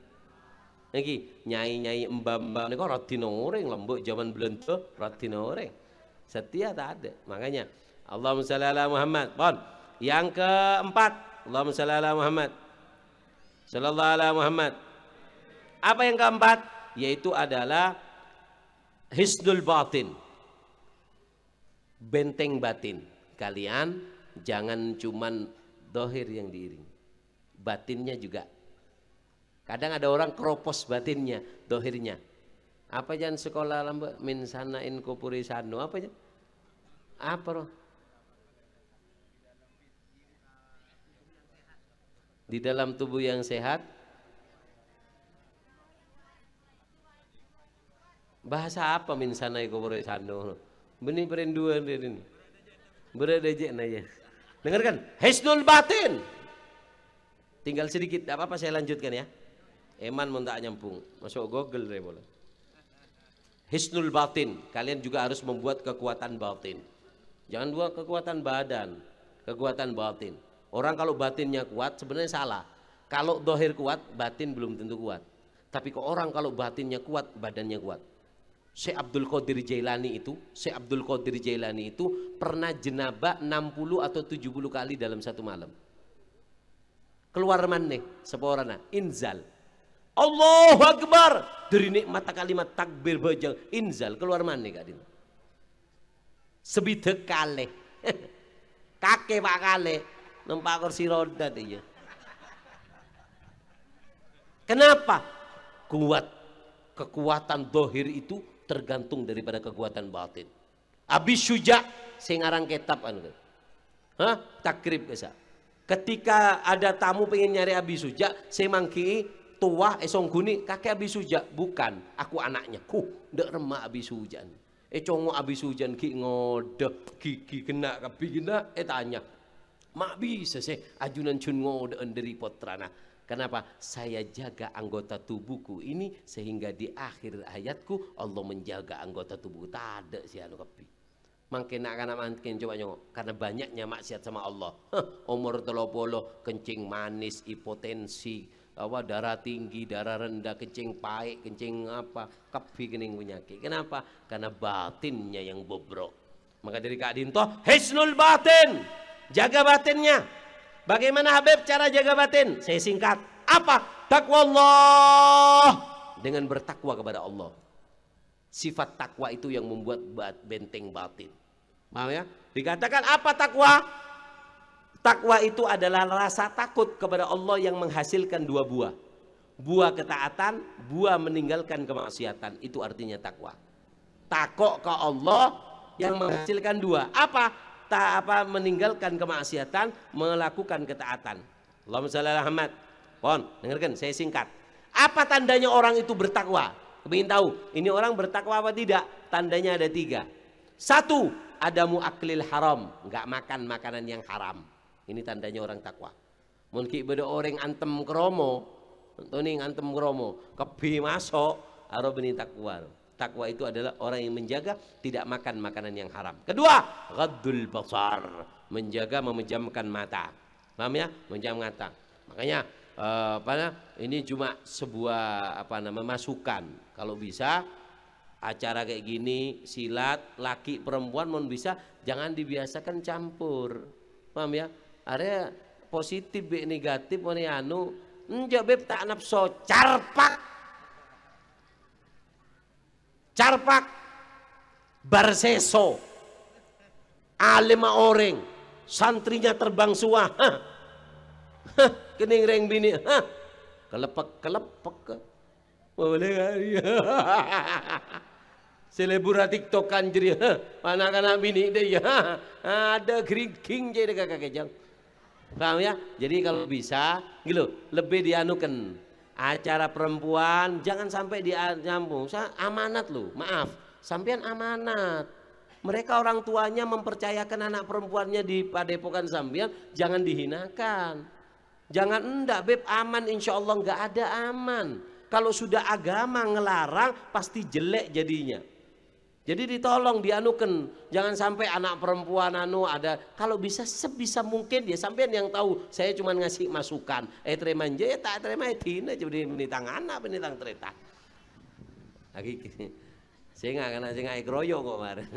Niki nyai mbak niku radin oreng lembuk zaman Belanda radin oreng. Setia tak ada. Makanya Allahumma shalli ala Muhammad. Pon. Yang keempat, Allahumma shalli ala Muhammad, sallallahu ala Muhammad. Apa yang keempat? Yaitu adalah hisnul batin, benteng batin. Kalian jangan cuman dohir yang diiring, batinnya juga. Kadang ada orang keropos batinnya, dohirnya. Apa jangan sekolah lamba min sanain kupuri sano, apa aja? Apa roh? Di dalam tubuh yang sehat. Bahasa apa min sanain kupuri sano? Benih perinduan ini. Beredejek naya. Dengarkan, hisnul batin. Tinggal sedikit, apa-apa saya lanjutkan ya. Eman mau tak nyambung, masuk Google deh boleh. Hisnul batin, kalian juga harus membuat kekuatan batin. Jangan buat kekuatan badan, kekuatan batin. Orang kalau batinnya kuat sebenarnya salah. Kalau dohir kuat, batin belum tentu kuat. Tapi kok orang kalau batinnya kuat, badannya kuat. Syekh Abdul Qadir Jailani itu pernah jenabah 60 atau 70 kali dalam satu malam. Keluar maneh seporana inzal. Allahu Akbar. Dari nikmat kalimat takbir bajang inzal keluar maneh Kak Din. Sebidek kalih. Kakek Pak kalih numpak kursi roda dia. Kenapa? Kuat. Kekuatan dohir itu tergantung daripada kekuatan batin. Abi Syuja sing aran kitab anu. Takrib bisa. Ketika ada tamu pengen nyari Abi Suja, saya mangki tua esong guni kakek Abi Suja, bukan, aku anaknya. Ndak remah Abi Sujan. Congo Abi Sujan ki ngode gigi kena kabi kena tanya. Mak bisa sih ajunan cun ngode enderi potrana. Kenapa? Saya jaga anggota tubuhku ini sehingga di akhir hayatku Allah menjaga anggota tubuhku. Tak ada sih anu kabi. Makin coba nyongok karena banyaknya maksiat sama Allah. Umur 30 kencing manis, hipotensi, darah tinggi, darah rendah, kencing pahit, kencing apa, kebi kening penyakit. Kenapa? Karena batinnya yang bobrok. Maka dari Kak Dinto, hisnul batin, jaga batinnya. Bagaimana Habib cara jaga batin? Saya singkat. Apa? Takwa Allah, dengan bertakwa kepada Allah. Sifat takwa itu yang membuat benteng batin. Paham ya? Dikatakan apa takwa? Takwa itu adalah rasa takut kepada Allah yang menghasilkan dua buah. buah ketaatan, buah meninggalkan kemaksiatan. Itu artinya takwa. Takok ke Allah yang menghasilkan dua. Apa meninggalkan kemaksiatan, melakukan ketaatan. Allahumma shalli ala Muhammad. Pon, dengarkan, saya singkat. Apa tandanya orang itu bertakwa? Kepingin tahu, ini orang bertakwa apa tidak? Tandanya ada 3. 1, ada muaklil haram, nggak makan makanan yang haram. Ini tandanya orang takwa. Mungkin beda orang antem kromo, Tony antem kromo, kebi masuk, aro benih takwa. Takwa itu adalah orang yang menjaga tidak makan makanan yang haram. Kedua, ghaddul basar, menjaga memejamkan mata. Paham ya? Menjamkan mata. Makanya ini cuma sebuah masukan. Kalau bisa acara kayak gini, silat, laki perempuan mau bisa, jangan dibiasakan campur. Paham ya? Ada positif negatif mau anu, enjak beb tak nafsu carpak barseso alima orang santrinya terbang suah kening reng bini kelepek boleh kali selebura tiktokan jadi anak-anak bini deh ya ada geriking jadi kakak kejang. Paham ya? Jadi kalau bisa gitu lebih dianukan acara perempuan jangan sampai nyambung. Amanat loh, maaf, sampean amanat. Mereka orang tuanya mempercayakan anak perempuannya di padepokan sampean, jangan dihinakan. Jangan enggak beb aman, insya Allah enggak ada aman. Kalau sudah agama ngelarang pasti jelek jadinya. Jadi ditolong dianukan, jangan sampai anak perempuan ada. Kalau bisa sebisa mungkin dia sampean yang tahu. Saya cuma ngasih masukan. Terima aja tak terima tina jadi benitang anak benitang terita. Lagi saya nggak kena saya nggak keroyo kok kemarin.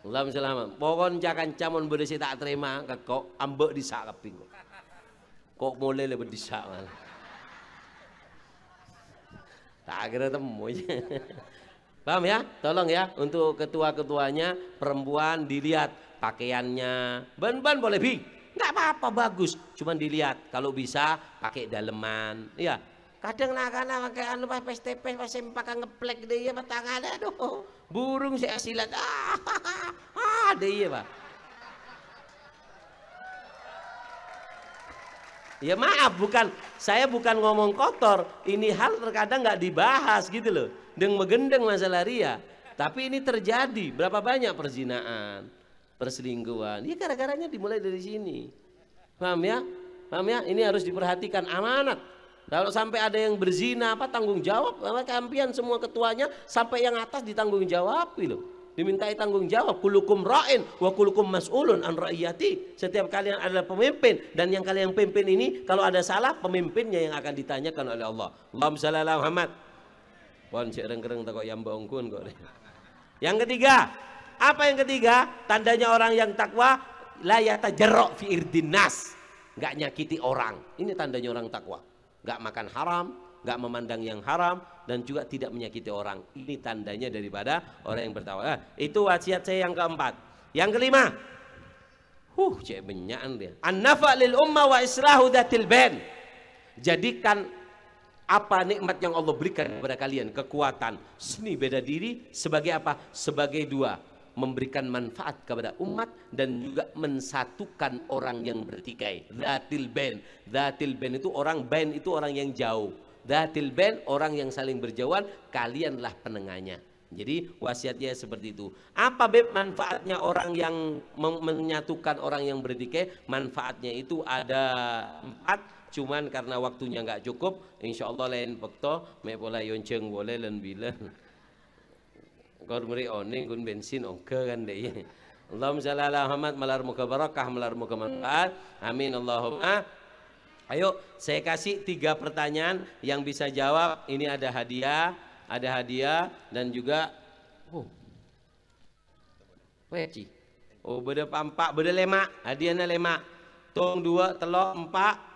Allahumma selamat. Pokon jangan camon berisi tak terima kok ambek disak keping kok. Kok mulai lebih disak mal. Tak kira temu aja. Paham ya? Tolong ya untuk ketua-ketuanya perempuan dilihat pakaiannya. Ban-ban boleh bi, nggak apa-apa bagus. Cuman dilihat kalau bisa pakai daleman. Iya. Kadang nak-nak pakai anu pas pes-tepes pas sempak ngeplek deh ya tangan aduh. Burung saya silat deh ya Pak. Ya maaf saya bukan ngomong kotor. Ini hal terkadang nggak dibahas gitu loh. Deng megendeng masalah ria, tapi ini terjadi. Berapa banyak perzinaan, perselingkuhan? Ya gara-garanya dimulai dari sini. Paham ya? Paham ya? Ini harus diperhatikan amanat. Kalau sampai ada yang berzina tanggung jawab. Kampian semua ketuanya sampai yang atas ditanggung jawab loh. Dimintai tanggung jawab. Kulukum ra'in wa kulukum mas'ulun an ra'iyati. Setiap kalian adalah pemimpin dan yang kalian pimpin ini kalau ada salah pemimpinnya yang akan ditanyakan oleh Allah. Allahumma shalli ala Muhammad. Pon cek reng-reng takok yang bongkun kok. Yang ketiga, apa yang ketiga? Tandanya orang yang takwa la yatajarra fi irdin nas. Enggak nyakiti orang. Ini tandanya orang takwa. Enggak makan haram, enggak memandang yang haram dan juga tidak menyakiti orang. Ini tandanya daripada orang yang bertakwa. Itu wasiat saya yang keempat. Yang kelima, cek benyakan dia. An-nafa lil umma wa islahu dzatil bain. Jadikan apa nikmat yang Allah berikan kepada kalian, kekuatan, seni bela diri sebagai apa? Sebagai dua, memberikan manfaat kepada umat dan juga mensatukan orang yang bertikai. Dzatil bain. Dzatil bain itu orang bain itu orang yang jauh. Dzatil bain orang yang saling berjauhan, kalianlah penengahnya. Jadi wasiatnya seperti itu. Apa beb manfaatnya orang yang menyatukan orang yang bertikai? Manfaatnya itu ada 4. Cuman karena waktunya nggak cukup, insya Allah lain waktu mepola yonceng boleh dan bila kau beri oning gun bensin oke kan deh. Allahumma shalli ala Muhammad malar muka barakah malar muka manfaat. Amin Allahumma. Ayo saya kasih 3 pertanyaan yang bisa jawab. Ini ada hadiah dan juga peci. Beda pampak beda lemak hadiahnya lemak. Tong 2 telok 4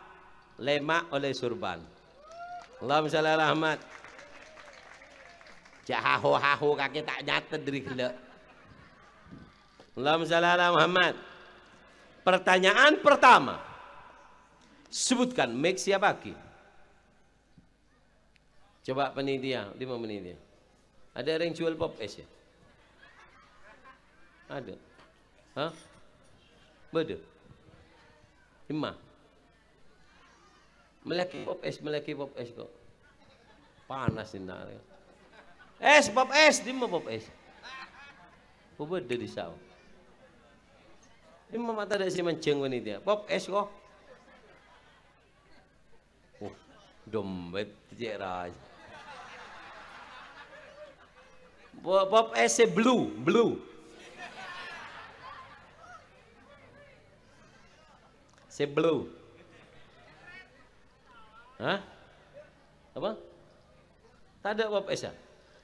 lemak oleh surban. Allahumma shalli ala Muhammad. Jahaho kaki tak nyatet dari gila. Allahumma shalli ala Muhammad. Pertanyaan pertama. Sebutkan make siapa ki? Coba penitia, 5 menit ya. Ada yang jual pop es ya? Ada. Hah? Beda. 5. Melaki pop es kok. Panas ini. Pop es, 5 pop es. Kok beda di saw. 5 mata ada si mancing penitia. Pop es kok. Dompet cek raja. Pop es blue. Blue. Hah? Apa? Tak ada pop es ya?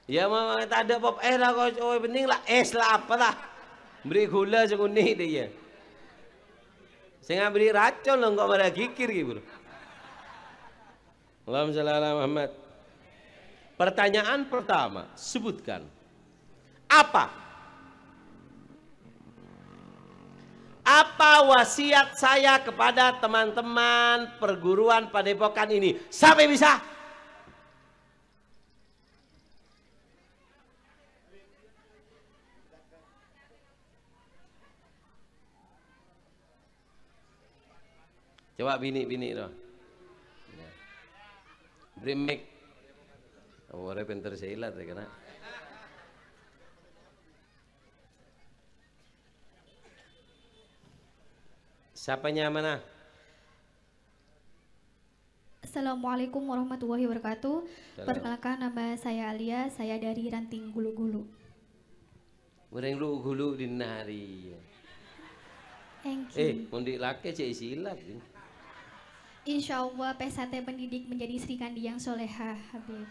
Ya mama tak ada pop es lah kau. Oh penting lah es lah apa lah. Beri gula sekunih dia. Saya beri racun lah kau marah kikir gitu. Allahumma shalli ala Muhammad. Pertanyaan pertama, sebutkan apa wasiat saya kepada teman-teman perguruan Padepokan ini sampai bisa? Coba bini doh. Beri mic. Orang pintar silat ya kena. Siapanya mana? Assalamualaikum warahmatullahi wabarakatuh. Perkenalkan nama saya Alia, saya dari Ranting Gulu-Gulu. Orang Gulu di nari. Mundi laki cek silat. Insya Allah PSAT pendidik menjadi Sri Kandi yang soleha, Habib.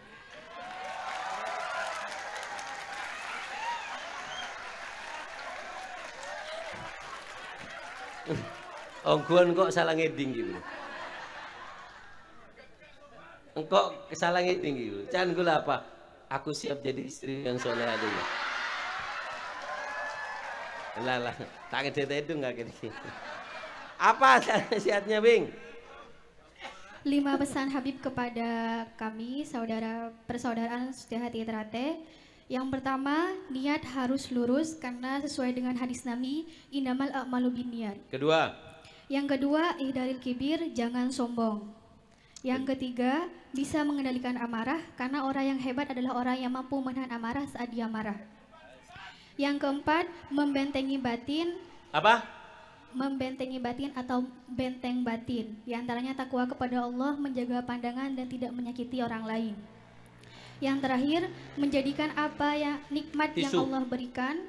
Ongguan kok salah ngeding gitu. Engkau salah ngeding gitu. Jangan gula apa? Aku siap jadi istri yang soleh aja ya. Lah, tak ngedete itu nggak gini. Apa nasihatnya, Bing? 5 pesan Habib kepada kami, saudara persaudaraan Setiahati Terate. Yang pertama, niat harus lurus karena sesuai dengan hadis Nabi, innamal a'malu binniyat. Yang kedua, ihdaril kibir, jangan sombong. Yang ketiga, bisa mengendalikan amarah karena orang yang hebat adalah orang yang mampu menahan amarah saat dia marah. Yang keempat, membentengi batin. Apa? Membentengi batin atau benteng batin. Di antaranya takwa kepada Allah, menjaga pandangan dan tidak menyakiti orang lain. Yang terakhir, menjadikan apa yang nikmat yang Allah berikan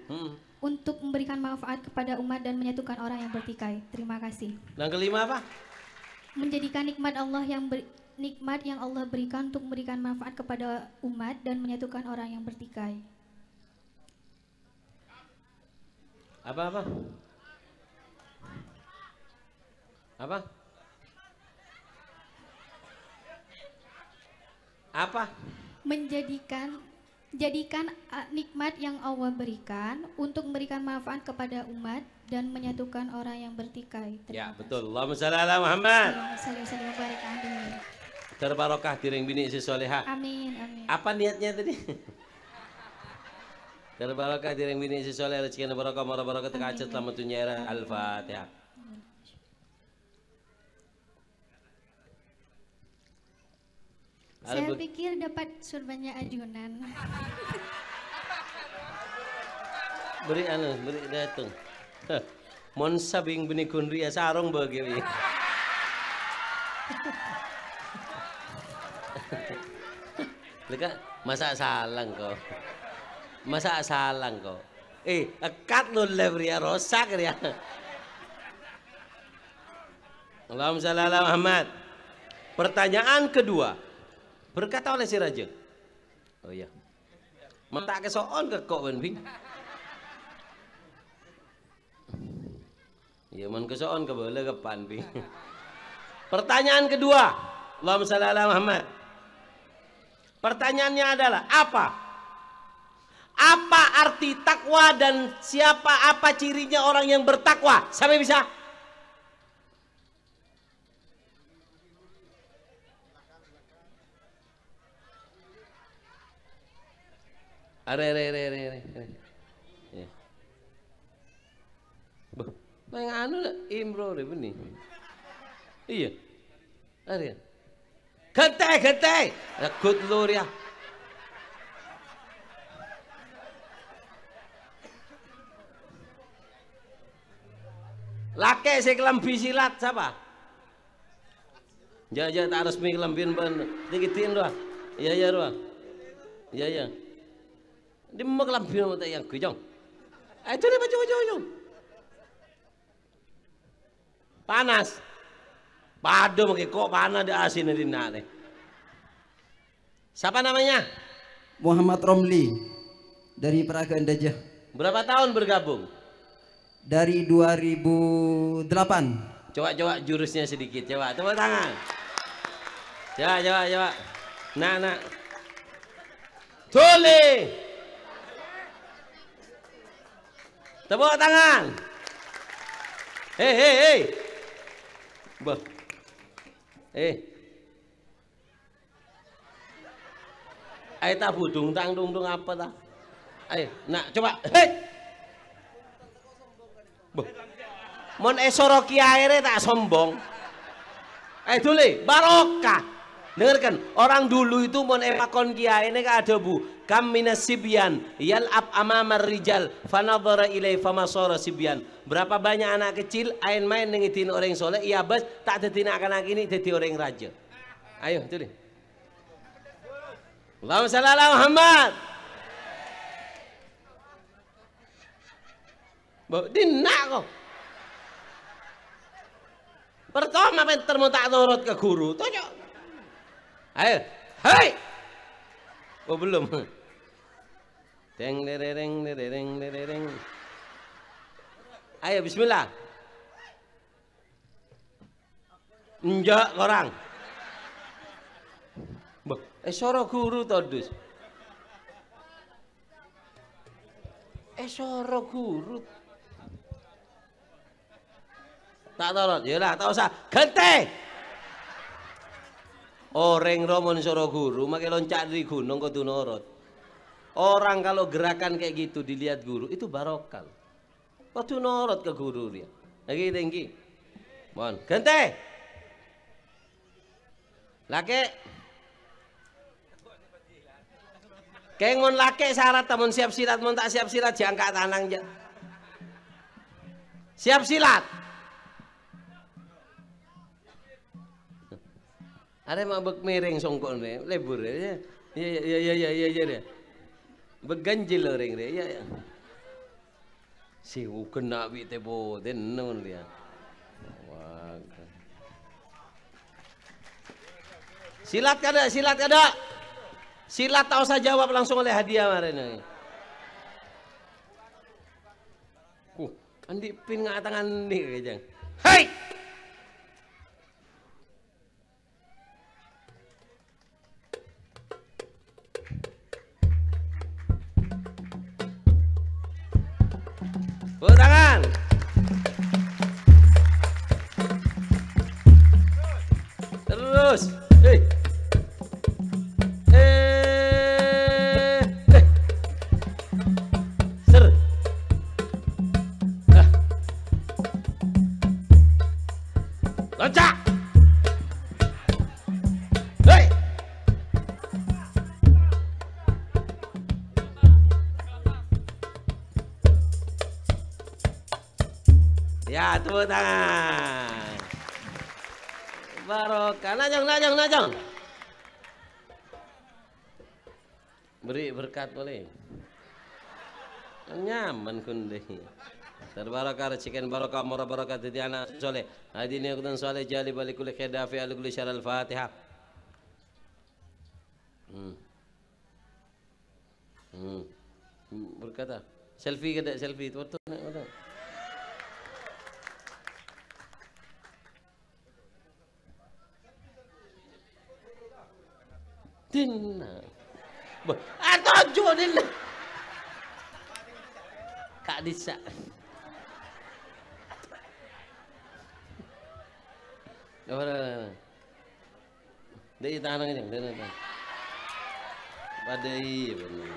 untuk memberikan manfaat kepada umat dan menyatukan orang yang bertikai. Terima kasih. Yang kelima apa? Menjadikan nikmat yang Allah berikan untuk memberikan manfaat kepada umat dan menyatukan orang yang bertikai. Apa? Jadikan nikmat yang Allah berikan untuk memberikan manfaat kepada umat dan menyatukan orang yang bertikai. Ya betul. Allahumma shalli ala Muhammad. Amin. Terbarokah diring bini si solehah. Amin. Apa niatnya tadi? Terbarokah diring bini si soleh, rezeki barokah, mara barokah terkacet selamat dunia era. Al-Fatihah. Saya pikir dapat surbannya ajunan. Beri datang. Mon sabing bini kunria sarong bagi. Leka masak salang kau. Akat lu lebria rosak dia. Allahumma shalli ala Muhammad. Pertanyaan kedua. Berkata oleh si raja. Oh iya. Mata kesoon ke kok Bing. Ya man kesoon ke bola ke pan Bing. Pertanyaan kedua. Allahumma shalli ala Muhammad. Pertanyaannya adalah apa? Apa arti takwa dan apa cirinya orang yang bertakwa? Sampai bisa? Are. Ya. Bah, main anu lah Imro deh benih. Iya. Are. Gete. Good lur ya. Laki saya kelambi silat siapa? Ya tak resmi kelambin ban. Dikitin doa. Iya doa. Iya. Di mau kelambi mau tak yang kujong. Itu nih baju. Panas. Padu makai kok panas di asin di nane. Siapa namanya? Muhammad Romli dari Peragaan Dajah. Berapa tahun bergabung? Dari 2008. Coba jurusnya sedikit, coba tepuk tangan. Coba. Nah. Tuli. Tepuk tangan. Hei. Bah. Ayo tak budung tangdung apa tak? Ayo, nak coba. Hei. Mon esoro kiai tak sombong. Dule barokah. Dengarkan, orang dulu itu mon epakon kiai ini ada bu. Kam minas sibyan yal'ab amamar rijal fanadhara ilai famasara sibyan. Berapa banyak anak kecil main nengitin orang soleh, iya bas tak tetina anak ini jadi orang raja. Ayo dule. Allahumma shalli ala Muhammad. Dinak kok. Pertama pinter mau tak nurut ke guru, tojo. Ayo, hai. Oh belum. Deng. Ayo bismillah. Enggak orang. Soro guru todus. Soro guru. Tak torot, yalah tak usah. Gente. Orang romon soro guru, makai loncat dari gunung kau tunurut. Orang kalau gerakan kayak gitu dilihat guru itu barokah. Kau tunurut ke guru dia. Lagi tinggi. Mohon. Gente. Laki. Kengon laki syarat temen siap silat, mon tak siap silat jangka tanang aja. Siap silat. Ada mabek miring songkok nih, lebur ya. Iya. Beganjil orang dia. Ya. Si kena bi tebo tenon dia. Wah. Silat kada. Silat tak usah jawab langsung oleh hadiah kemarin. Andi pin ngak tangan nih kejang. Hai. Tangan. Terus. Ser. Loncat. Ya, tepuk tangan. Barokah. Najong. Beri berkat boleh. Nyaman kundi. Terbarakah rezekikan barokah murah barokah jadi anak soleh. Hadirin yang kudan soleh jali balik kulit kedafi alu kulit syarah al-fatihah. Berkata selfie kada selfie itu betul. Dinna. Atau jodoh. Kak Disa. Apa? Dari tangan ini, dari tangan. Badai benar.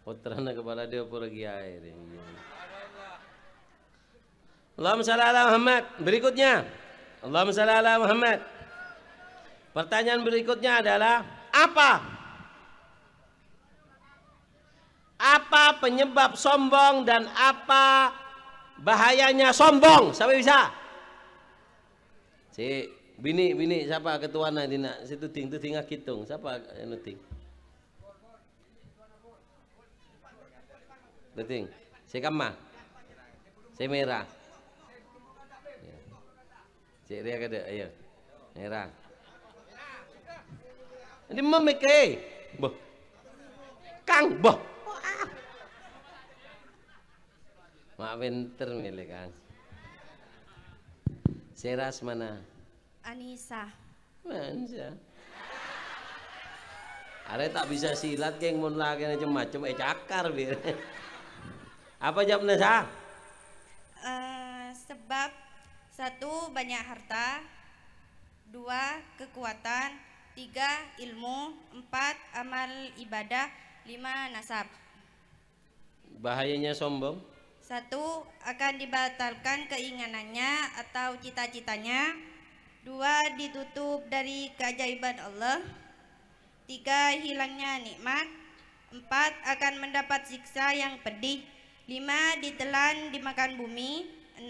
Putrana kepala dia pergi air. Allahumma shalli ala Muhammad. Berikutnya, Allahumma shalli ala Muhammad. Pertanyaan berikutnya adalah apa penyebab sombong dan apa bahayanya sombong? Siapa bisa? Si bini siapa ketuana dina situ ting kitung. Siapa anu ting? Beting. Si Kama. Si Merah. Si dia kada ayo. Merah. Ini memeke. Boh. Kang, boh. Mak winter milih Kang. Seras mana? Anissa. Mansa. Are tak bisa silat geng mun lagi macam-macam cakar bir. Apa jawabnya Sa? Sebab 1 banyak harta, 2 kekuatan, 3 ilmu, 4 amal ibadah, 5 nasab. Bahayanya sombong? 1 akan dibatalkan keinginannya atau cita-citanya. 2 ditutup dari keajaiban Allah. 3 hilangnya nikmat. 4 akan mendapat siksa yang pedih. 5 ditelan dimakan bumi. 6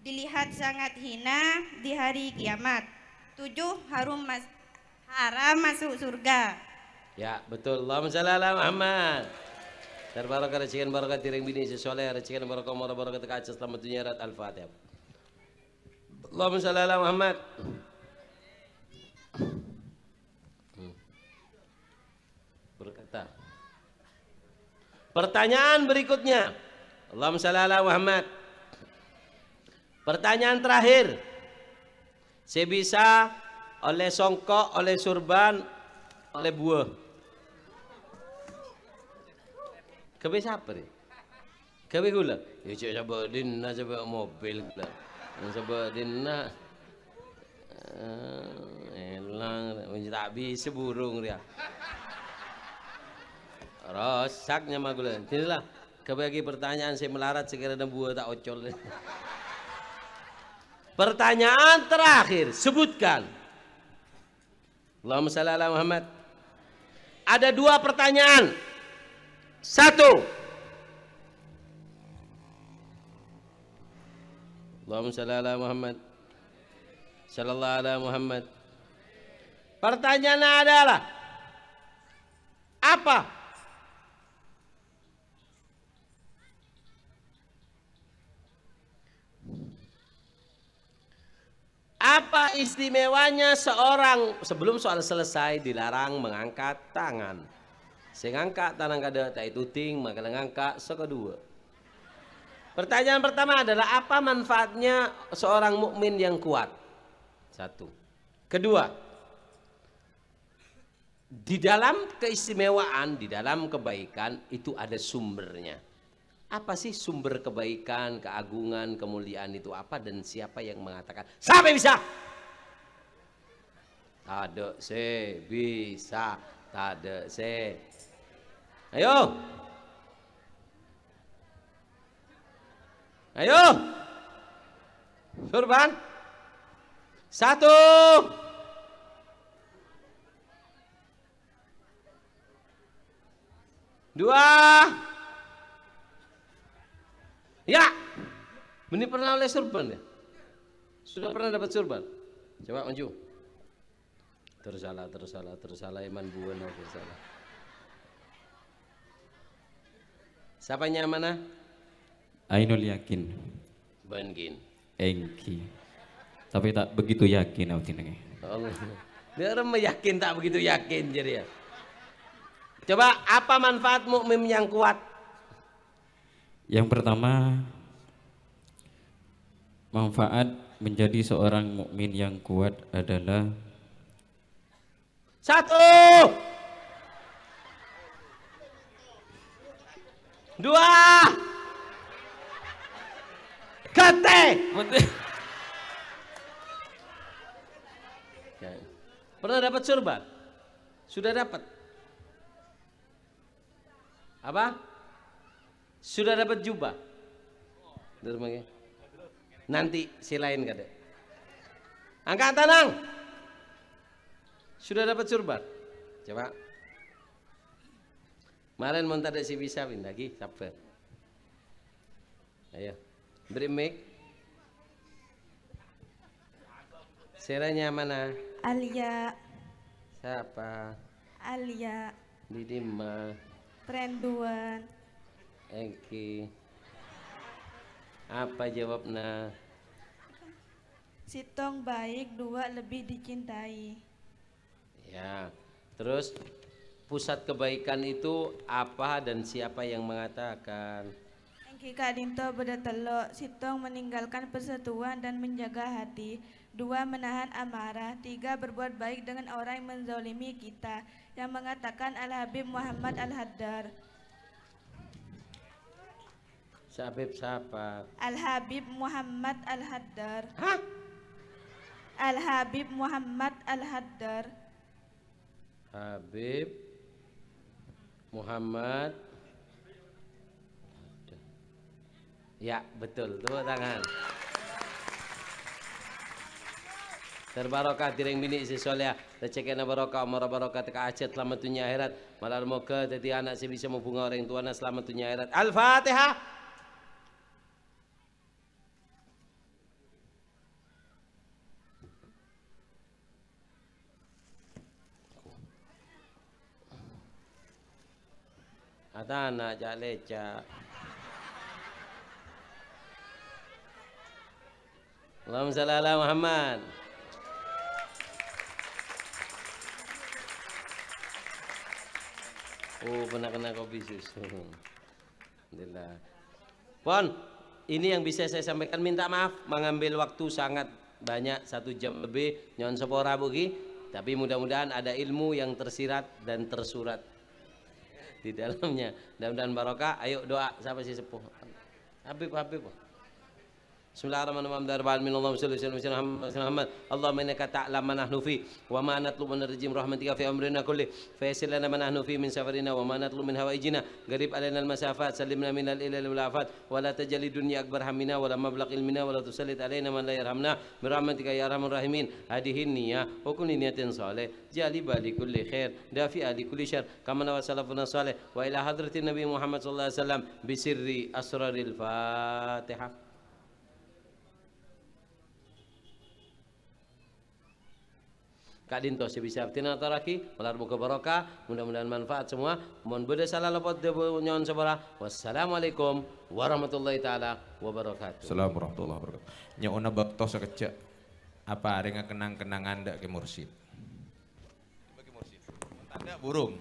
dilihat sangat hina di hari kiamat. 7 haram masuk surga. Ya betul. Allahumma shalli ala Muhammad. Terbarokah rezekian barokah tiring bini sesoleh rezekian barokah umur barokah tekaca selamat dunia akhirat. Al-Fatihah. Allahumma shalli ala Muhammad. Berkata. Pertanyaan berikutnya. Allahumma shalli ala Muhammad. Pertanyaan terakhir. Sebisa oleh songkok, oleh surban, oleh buah. Kebe siapa ni? Kebe gula? Ya cik coba dinna coba mobil gula. Coba dinna. Elang, tak bisa burung dia. Rosaknya mah gula. Inilah kebagi pertanyaan saya melarat sekira ada buah tak ocol. Pertanyaan terakhir, sebutkan. Allahumma shalli ala Muhammad. Ada 2 pertanyaan. 1. Allahumma shalli ala Muhammad. Sallallahu ala Muhammad. Pertanyaannya adalah apa? Apa istimewanya seorang sebelum soal selesai dilarang mengangkat tangan. Saya ngangkat tangan kada tak itu ting maka ngangkat sekedua. Pertanyaan pertama adalah apa manfaatnya seorang mukmin yang kuat? 1. Kedua, di dalam keistimewaan, di dalam kebaikan itu ada sumbernya. Apa sih sumber kebaikan, keagungan, kemuliaan itu apa dan siapa yang mengatakan? Siapa bisa? Tade se bisa, tade se. Ayo. Ayo. Surban. 1. 2. Ya, ini pernah oleh surban ya? Sudah pernah dapat surban? Coba maju. Tersalah iman buana tersalah. Siapanya mana? Ainul yakin. Bangin. Engki. Tapi tak begitu yakin aku tinenge. Allah. Dia orang meyakin tak begitu yakin jadi ya. Coba apa manfaat mukmin yang kuat? Yang pertama, manfaat menjadi seorang mukmin yang kuat adalah 1. 2. Kete. Pernah dapat surban? Sudah dapat? Apa? Sudah dapat jubah? Nanti silain kada. Angkat tangan. Sudah dapat surban? Coba. Kemarin mau tak ada si bisa lagi, sabar. Ayo, beri mic. Seranya mana? Alia. Siapa? Alia. Didima. Trenduan. Eki. Apa jawabnya? Sitong baik, dua lebih dicintai. Ya. Terus pusat kebaikan itu apa dan siapa yang mengatakan? Engki Kak Dinto bertelok, sitong meninggalkan persatuan dan menjaga hati. Dua, menahan amarah. Tiga, berbuat baik dengan orang yang menzalimi kita. Yang mengatakan Al-Habib Muhammad Al-Haddar. Habib siapa? Al-Habib Muhammad Al-Haddar. Hah? Al-Habib Muhammad Al-Haddar. Habib Muhammad. Ya, betul. Tepuk tangan. Terbarokah tireng bini si soleh, recekena barokah, umar barokah teka acet selamat dunia akhirat. Malar moga jadi anak si bisa membunga orang tuanya selamat dunia akhirat. Al-Fatihah. Ada anak jak lecak. Allahumma shalli ala Muhammad. Oh, pernah kena kopi susu. Alhamdulillah. Pon, ini yang bisa saya sampaikan. Minta maaf mengambil waktu sangat banyak, 1 jam lebih. Nyon sepora bugi. Tapi mudah-mudahan ada ilmu yang tersirat dan tersurat di dalamnya. Mudah-mudahan barokah. Ayo doa. Siapa sih sepuh? Habib. Bismillahirrahmanirrahim. Allahumma shalli ala Muhammad. Allahumma innaka ta'lamu ma nahnu fi wa ma natlubu min ar-rajim rahmatika fi amrina kulli. Fayassir lana ma nahnu fi min safarina wa ma natlubu min hawaijina. Garib alaina al-masafat, sallimna min al-ilal wal afat wa la tajali dunya akbar hammina wa la mablagh ilmina wa la tusallit alaina man la yarhamna bi rahmatika ya arhamar rahimin. Hadihin niyah wa kulli niyatin salih. Jali bali kulli khair, dafi ali kulli syarr. Kama wa salafuna salih wa ila hadratin Nabi Muhammad sallallahu alaihi wasallam bi sirri asraril Fatihah. Kak Dinto sebisa tina taraki malar muka barokah, mudah-mudahan manfaat semua. Mohon beda salah lepot debu nyon sabara. Wassalamualaikum warahmatullahi taala wabarakatuh. Assalamualaikum warahmatullahi wabarakatuh. Nyauna bakto sekecak apa ada kenang-kenangan dak ke mursid. Bagi mursid. Tanda burung.